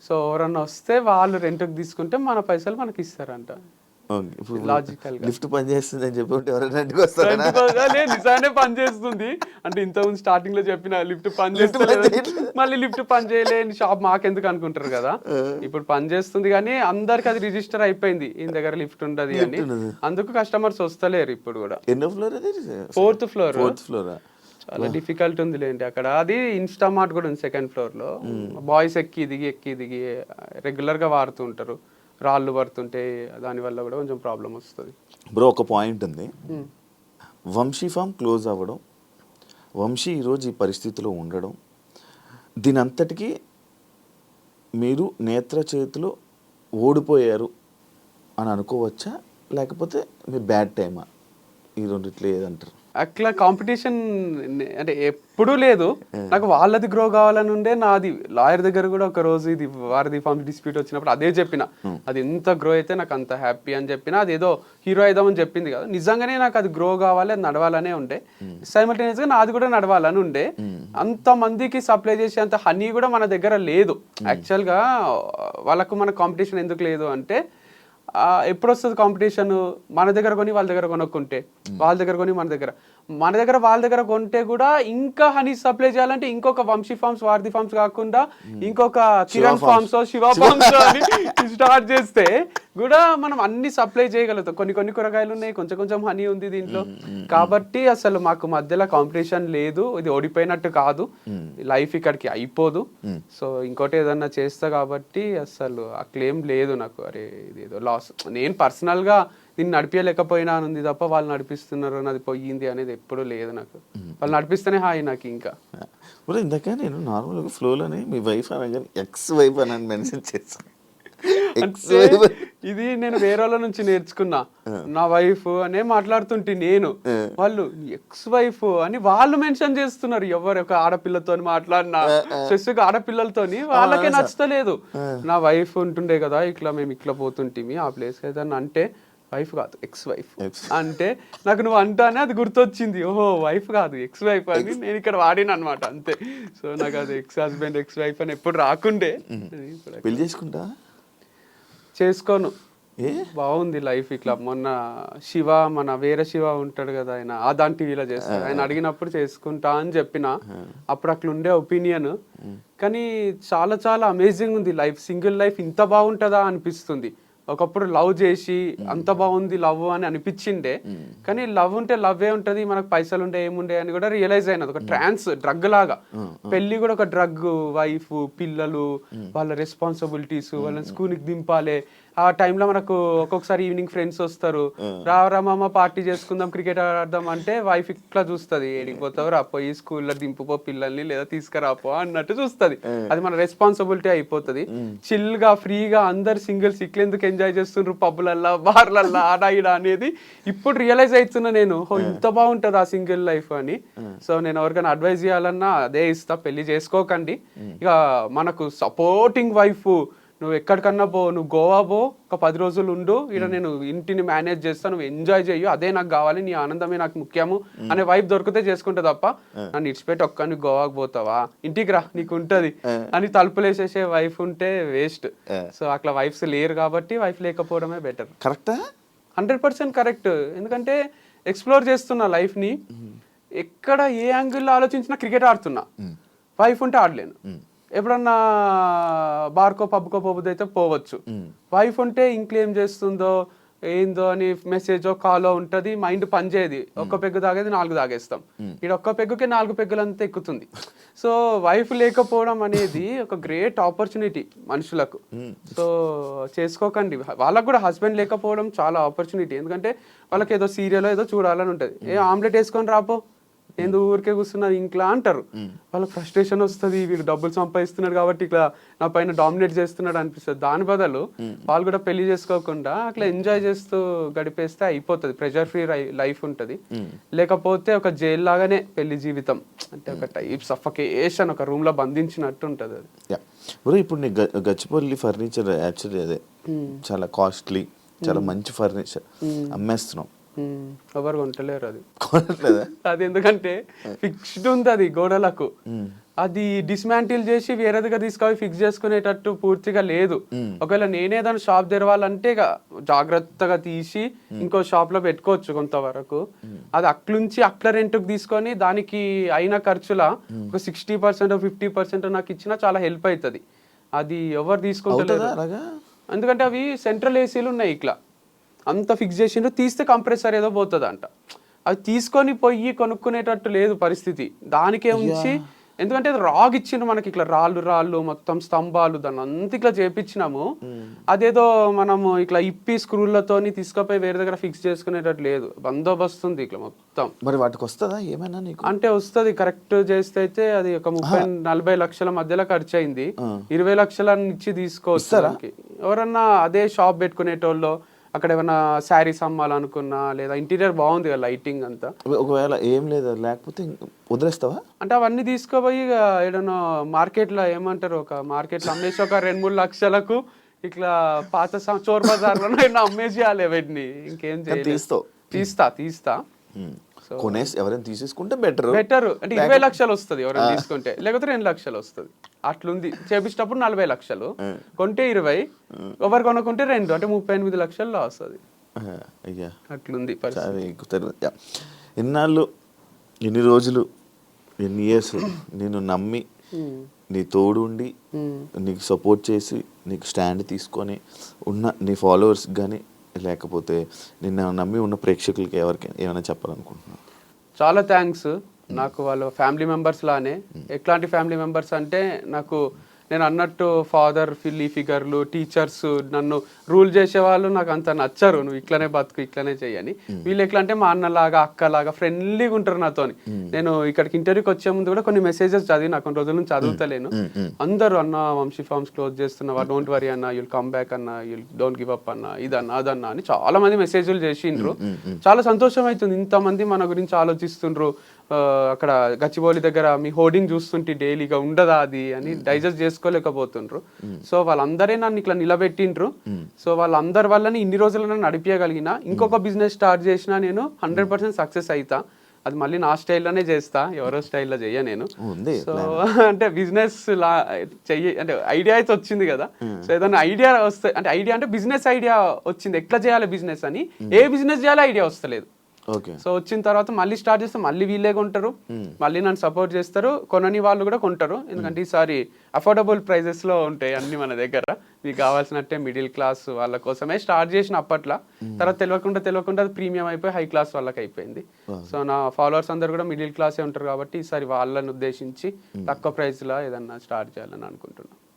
సో ఎవరన్నా వస్తే వాళ్ళు రెంట్కి తీసుకుంటే మన పైసలు మనకి ఇస్తారంట. లిఫ్ట్ పని చేస్తుంది అని చెప్పి నిజానే పని చేస్తుంది అంటే ఇంతకుముందు స్టార్టింగ్ లో చెప్పిన లిఫ్ట్ పని చేస్తుంది, మళ్ళీ లిఫ్ట్ పని చేయలేని షాప్ మాకెందుకు అనుకుంటారు కదా. ఇప్పుడు పని చేస్తుంది కానీ అందరికి అది రిజిస్టర్ అయిపోయింది ఈయన దగ్గర లిఫ్ట్ ఉండదు అని, అందుకు కస్టమర్స్ వస్తలేరు. ఇప్పుడు కూడా ఎన్నో ఫ్లోర్? 4th floor. చాలా చాలా డిఫికల్ట్ ఉంది లేండి అక్కడ. అది ఇన్స్టామార్ట్ కూడా ఉంది 2nd floor లో. బాయ్స్ ఎక్కి దిగి రెగ్యులర్ గా వాడుతూ ఉంటారు. రాళ్ళు పడుతుంటే దానివల్ల కూడా కొంచెం ప్రాబ్లం వస్తుంది. బ్రో ఒక పాయింట్ ఉంది, వంశీ ఫామ్ క్లోజ్ అవ్వడం, వంశీ ఈరోజు ఈ పరిస్థితిలో ఉండడం, దీని అంతటికీ మీరు నేత్ర చేతిలో ఓడిపోయారు అని అనుకోవచ్చా, లేకపోతే మీ బ్యాడ్ టైమా? ఈ రెండిట్లో ఏదంటారు? అట్లా కాంపిటీషన్ అంటే ఎప్పుడూ లేదు. నాకు వాళ్ళది గ్రో కావాలని ఉండే. నాది లాయర్ దగ్గర కూడా ఒక రోజు ఇది వారధి ఫార్మ్స్ డిస్ప్యూట్ వచ్చినప్పుడు అదే చెప్పిన, అది ఎంత గ్రో అయితే నాకు అంత హ్యాపీ అని చెప్పిన. అది ఏదో హీరో అయిదామని చెప్పింది కదా, నిజంగానే నాకు అది గ్రో కావాలి, అది నడవాలనే ఉండే. సైమల్టేనియస్గా నాది కూడా నడవాలని ఉండే. అంత మందికి సప్లై చేసే అంత హనీ కూడా మన దగ్గర లేదు. యాక్చువల్గా వాళ్ళకు మన కాంపిటీషన్ ఎందుకు లేదు అంటే, ఎప్పుడు వస్తుంది కాంపిటీషన్? మన దగ్గర కొని వాళ్ళ దగ్గర కొనుక్కుంటే, వాళ్ళ దగ్గర కొని మన దగ్గర వాళ్ళ దగ్గర కొంటే కూడా ఇంకా హనీ సప్లై చేయాలంటే ఇంకొక వంశీ ఫార్మ్స్, వారధి ఫార్మ్స్ కాకుండా ఇంకొక కిరణ్ ఫార్మ్స్, శివ ఫార్మ్స్ అని స్టార్ట్ చేస్తే కూడా మనం అన్ని సప్లై చేయగలుగుతాం. కొన్ని కూరగాయలు ఉన్నాయి, కొంచెం హనీ ఉంది దీంట్లో. కాబట్టి అసలు మాకు మధ్యలో కాంపిటీషన్ లేదు. ఇది ఓడిపోయినట్టు కాదు, లైఫ్ ఇక్కడికి అయిపోదు. సో ఇంకోటి ఏదన్నా చేస్తా కాబట్టి అసలు ఆ క్లెయిమ్ లేదు నాకు. అరే ఇదేదో లాస్, నేను పర్సనల్గా దీన్ని నడిపించలేకపోయినా ఉంది తప్ప వాళ్ళు నడిపిస్తున్నారు నాది పోయింది అనేది ఎప్పుడూ లేదు నాకు. వాళ్ళు నడిపిస్తేనే హాయి నాకు. ఇంకా ఇందాక నేను నార్మల్గా ఫ్లోలోనే మీ వైఫ్ అనగానే ఎక్స్ వైఫ్ అని మెన్షన్ చేస్తాను. ఇది నేను వేరే వాళ్ళ నుంచి నేర్చుకున్నా. నా వైఫ్ అనే మాట్లాడుతుంటే నేను, వాళ్ళు ఎక్స్ వైఫ్ అని వాళ్ళు మెన్షన్ చేస్తున్నారు. ఎవరు ఒక ఆడపిల్లతో మాట్లాడినా, స్పెసిఫిక్ ఆడపిల్లలతోని వాళ్ళకే నచ్చలేదు. నా వైఫ్ ఉంటుండే కదా, ఇట్లా మేము ఇట్లా పోతుంటిమి ఆ ప్లేస్ అయితే అంటే, వైఫ్ కాదు ఎక్స్ వైఫ్ అంటే నాకు నువ్వు అంటానే అది గుర్తొచ్చింది. ఓహో వైఫ్ కాదు ఎక్స్ వైఫ్ అని నేను ఇక్కడ వాడిన అనమాట, అంతే. సో నాకు అది ఎక్స్ హస్బెండ్ ఎక్స్ వైఫ్ అని ఎప్పుడు రాకుండే. పెళ్లి చేసుకుంటా చేసుకోను, బాగుంది లైఫ్ ఇట్లా. మొన్న శివ, మన వేరే శివ ఉంటాడు కదా, ఆయన ఆదాన్ టీవీలో చేస్తాడు, ఆయన అడిగినప్పుడు చేసుకుంటా అని చెప్పిన. అప్పుడు అట్లా ఉండే ఒపీనియన్. కానీ చాలా చాలా అమేజింగ్ ఉంది లైఫ్. సింగిల్ లైఫ్ ఇంత బాగుంటుందా అనిపిస్తుంది. ఒకప్పుడు లవ్ చేసి అంత బాగుంది లవ్ అని అనిపించిండే, కానీ లవ్ ఉంటే లవ్వే ఉంటది, మనకు పైసలు ఉంటే ఏముండే అని కూడా రియలైజ్ అయినది. ఒక డ్రగ్ లాగా పెళ్లి కూడా ఒక డ్రగ్. వైఫ్, పిల్లలు, వాళ్ళ రెస్పాన్సిబిలిటీస్, వాళ్ళని స్కూల్కి దింపాలి. ఆ టైంలో మనకు ఒక్కొక్కసారి ఈవినింగ్ ఫ్రెండ్స్ వస్తారు, రామమ్మ పార్టీ చేసుకుందాం, క్రికెట్ ఆడదాం అంటే వైఫ్ ఇట్లా చూస్తుంది, ఏడిపోతావు రా, పోయి స్కూల్లో దింపుపో పిల్లల్ని, లేదా తీసుకురాపో అన్నట్టు చూస్తుంది. అది మన రెస్పాన్సిబిలిటీ అయిపోతుంది. చిల్ గా ఫ్రీగా అందరు సింగిల్స్ ఇట్లెందుకు ఎంజాయ్ చేస్తుండ్రు పబ్బులల్లా, బార్లల్లా, ఆడ ఈడ అనేది ఇప్పుడు రియలైజ్ అవుతున్నా నేను. ఇంత బాగుంటుంది ఆ సింగిల్ లైఫ్ అని. సో నేను ఎవరికైనా అడ్వైజ్ చేయాలన్నా అదే ఇస్తా, పెళ్లి చేసుకోకండి. ఇక మనకు సపోర్టింగ్ వైఫ్, నువ్వు ఎక్కడికన్నా పో, నువ్వు గోవా పో, ఒక 10 రోజులు ఉండు, ఇక్కడ నేను ఇంటిని మేనేజ్ చేస్తా, నువ్వు ఎంజాయ్ చెయ్యు, అదే నాకు కావాలి, నీ ఆనందమే నాకు ముఖ్యము అనే వైఫ్ దొరికితే చేసుకుంటా తప్ప నన్ను ఇడిచిపెట్టి ఒక్కని గోవాకి పోతావా, ఇంటికి రా నీకు ఉంటది అని తలుపులేసేసే వైఫ్ ఉంటే వేస్ట్. సో అట్లా వైఫ్స్ లేరు కాబట్టి వైఫ్ లేకపోవడమే బెటర్. కరెక్టా? 100% కరెక్ట్. ఎందుకంటే ఎక్స్ప్లోర్ చేస్తున్నా లైఫ్ని. ఎక్కడ ఏ యాంగిల్లో ఆలోచించినా క్రికెట్ ఆడుతున్నా, వైఫ్ ఉంటే ఆడలేను. ఎప్పుడన్నా బార్కో పబ్కో పోబుద్ది అయితే పోవచ్చు. వైఫ్ ఉంటే ఇంట్లో ఏం చేస్తుందో, ఏందో అని మెసేజో కాలో ఉంటుంది, మైండ్ పనిచేయదు. ఒక్క పెగ్గు తాగేది 4 తాగేస్తాం, ఇక్కడ ఒక్క పెగ్గుకి 4 పెగ్గులంతా ఎక్కుతుంది. సో వైఫ్ లేకపోవడం అనేది ఒక గ్రేట్ ఆపర్చునిటీ మనుషులకు. సో చేసుకోకండి. వాళ్ళకు కూడా హస్బెండ్ లేకపోవడం చాలా ఆపర్చునిటీ. ఎందుకంటే వాళ్ళకి ఏదో సీరియల్ ఏదో చూడాలని ఉంటుంది, ఏ ఆమ్లెట్ వేసుకొని రాపో, ఏందో ఊరికే కూర్చున్నది ఇంట్లో అంటారు. వాళ్ళకి ఫ్రస్ట్రేషన్ వస్తుంది, వీడు డబ్బులు సంపాదిస్తున్నాడు కాబట్టి ఇట్లా నా పైన డామినేట్ చేస్తున్నాడు అనిపిస్తుంది. దాని బదులు వాళ్ళు కూడా పెళ్లి చేసుకోకుండా అట్లా ఎంజాయ్ చేస్తూ గడిపేస్తే అయిపోతుంది, ప్రెషర్ ఫ్రీ లైఫ్ ఉంటుంది. లేకపోతే ఒక జైల్ లాగానే పెళ్లి జీవితం, అంటే ఒక టైప్ సఫకేషన్, ఒక రూమ్ లో బంధించినట్టు ఉంటుంది అది. బ్రో ఇప్పుడు నీ గచ్చిపల్లి ఫర్నిచర్ యాక్చువల్లీ అదే చాలా కాస్ట్లీ, చాలా మంచి ఫర్నిచర్ అమ్మేస్తున్నాం, ఎవరు కొంటలేరు అది. కొనట్లేదా? అది ఎందుకంటే ఫిక్స్డ్ ఉంది అది గోడలకు, అది డిస్మాంటిల్ చేసి వేరే దగ్గర తీసుకొని ఫిక్స్ చేసుకునేటట్టు పూర్తిగా లేదు. ఒకవేళ నేనే దాని షాప్ తెరవాలంటే జాగ్రత్తగా తీసి ఇంకో షాప్ లో పెట్టుకోవచ్చు కొంతవరకు. అది అట్లుంచి అట్ల రెంట్కి తీసుకొని దానికి అయిన ఖర్చుల ఒక 60% 50% నాకు ఇచ్చినా చాలా హెల్ప్ అవుతుంది. అది ఎవరు తీసుకుంటారు, ఎందుకంటే అవి సెంట్రల్ ఏసీలు ఉన్నాయి, ఇట్లా అంత ఫిక్స్ చేసిండ్రు, తీస్తే కంప్రెసర్ ఏదో పోతుంది అంట. అది తీసుకొని పోయి కొనుక్కునేటట్టు లేదు పరిస్థితి, దానికే ఉంచి. ఎందుకంటే అది రాగ్ ఇచ్చిండ్రు మనకి, ఇట్లా రాళ్ళు మొత్తం స్తంభాలు, దాన్ని అంత ఇట్లా చేపించినాము. అదేదో మనము ఇట్లా ఇప్పి స్క్రూలతోని తీసుకుపోయి వేరే దగ్గర ఫిక్స్ చేసుకునేటట్టు లేదు, బందోబస్తు ఉంది ఇట్లా మొత్తం. మరి వాటికి వస్తుందా ఏమైనా నీకు? అంటే వస్తుంది, కరెక్ట్ చేస్తే అయితే అది ఒక 30-40 లక్షల మధ్యలో ఖర్చు అయింది. 20 లక్షల ఇచ్చి తీసుకోవచ్చు. ఎవరన్నా అదే షాప్ పెట్టుకునేటోళ్ళు, అక్కడ ఏమైనా శారీస్ అమ్మాలనుకున్నా, లేదా ఇంటీరియర్ బాగుంది కదా లైటింగ్ అంతా, ఒకవేళ ఏం లేదు లేకపోతే వదిలేస్తావా? అంటే అవన్నీ తీసుకోపోయి ఏదైనా మార్కెట్లో ఏమంటారు, ఒక మార్కెట్లో అమ్మేసి ఒక 2-3 లక్షలకు ఇట్లా పాత చోర్ బజార్లో అమ్మేసేయాలి వీటిని, ఇంకేం చేయాలి. తీస్తా కొనేసి ఎవరైనా తీసేసుకుంటే బెటర్. అంటే 20 లక్షలు వస్తుంది ఎవరైనా తీసుకుంటే, లేకపోతే 2 లక్షలు వస్తుంది. అట్లుంది చేపించేటప్పుడు 40 లక్షలు, కొంటే 20, ఎవరు కొనుక్కుంటే 2, అంటే 38 లక్షల్లో వస్తుంది. అయ్యా అట్లుంది. ఎన్నాళ్ళు, ఎన్ని రోజులు, ఎన్ని ఇయర్స్ నేను నమ్మి నీ తోడు ఉండి నీకు సపోర్ట్ చేసి నీకు స్టాండ్ తీసుకొని ఉన్న నీ ఫాలోవర్స్ కానీ లేకపోతే నిన్ను నమ్మి ఉన్న ప్రేక్షకులకి ఎవరికి ఏమైనా చెప్పాలనుకుంటున్నాను? చాలా థ్యాంక్స్. నాకు వాళ్ళ ఫ్యామిలీ మెంబర్స్ లానే. ఎట్లాంటి ఫ్యామిలీ మెంబర్స్ అంటే, నాకు నేను అన్నట్టు ఫాదర్ ఫిగర్లు, టీచర్స్, నన్ను రూల్ చేసేవాళ్ళు నాకు అంత నచ్చరు. నువ్వు ఇట్లనే బతుకు, ఇట్లనే చెయ్యని. వీళ్ళు ఎట్లా అంటే మా అన్నలాగా అక్కలాగా ఫ్రెండ్లీగా ఉంటారు నాతోని. నేను ఇక్కడికి ఇంటర్వ్యూకి వచ్చే ముందు కూడా కొన్ని మెసేజెస్ చదివి, కొన్ని రోజుల నుంచి చదువుతలేను. అందరూ అన్న వంశీ ఫార్మ్స్ క్లోజ్ చేస్తున్నావా, డోంట్ వరీ అన్న, యుల్ కమ్ బ్యాక్ అన్న, యుల్ డోంట్ గివ్ అప్ అన్న, ఇదన్నా అదన్నా అని చాలా మంది మెసేజ్లు చేసిండ్రు. చాలా సంతోషం అవుతుంది, ఇంతమంది మన గురించి ఆలోచిస్తుండ్రు. అక్కడ గచ్చిబౌలి దగ్గర మీ హోర్డింగ్ చూస్తుంటే డైలీగా ఉండదా అది అని డైజెస్ట్ చేసుకోలేకపోతుండ్రు. సో వాళ్ళందరే నన్ను ఇట్లా నిలబెట్టిండ్రు. సో వాళ్ళందరి వల్లనే ఇన్ని రోజులు నన్ను నడిపించగలిగిన. ఇంకొక బిజినెస్ స్టార్ట్ చేసినా నేను 100% సక్సెస్ అవుతా. అది మళ్ళీ నా స్టైల్లోనే చేస్తా, ఎవరో స్టైల్లో చెయ్య నేను. సో అంటే బిజినెస్ లా అంటే ఐడియా అయితే వచ్చింది కదా. సో ఏదైనా ఐడియా వస్తే, అంటే ఐడియా అంటే బిజినెస్ ఐడియా వచ్చింది, ఎట్లా చేయాలి బిజినెస్ అని. ఏ బిజినెస్ చేయాలో ఐడియా వస్తలేదు. సో వచ్చిన తర్వాత మళ్ళీ స్టార్ట్ చేస్తే మళ్ళీ వీళ్ళే కొంటారు, మళ్ళీ నన్ను సపోర్ట్ చేస్తారు. కొనని వాళ్ళు కూడా కొంటారు, ఎందుకంటే ఈసారి అఫోర్డబుల్ ప్రైజెస్ లో ఉంటాయి అన్ని మన దగ్గర. మీకు కావాల్సినట్టే మిడిల్ క్లాస్ వాళ్ళ కోసమే స్టార్ట్ చేసిన అప్పట్లో. తర్వాత తెలియకుండా అది ప్రీమియం అయిపోయి హై క్లాస్ వాళ్ళకి అయిపోయింది. సో నా ఫాలోవర్స్ అందరు కూడా మిడిల్ క్లాసే ఉంటారు కాబట్టి ఈసారి వాళ్ళని ఉద్దేశించి తక్కువ ప్రైస్ లో ఏదన్నా స్టార్ట్ చేయాలని అనుకుంటున్నాను.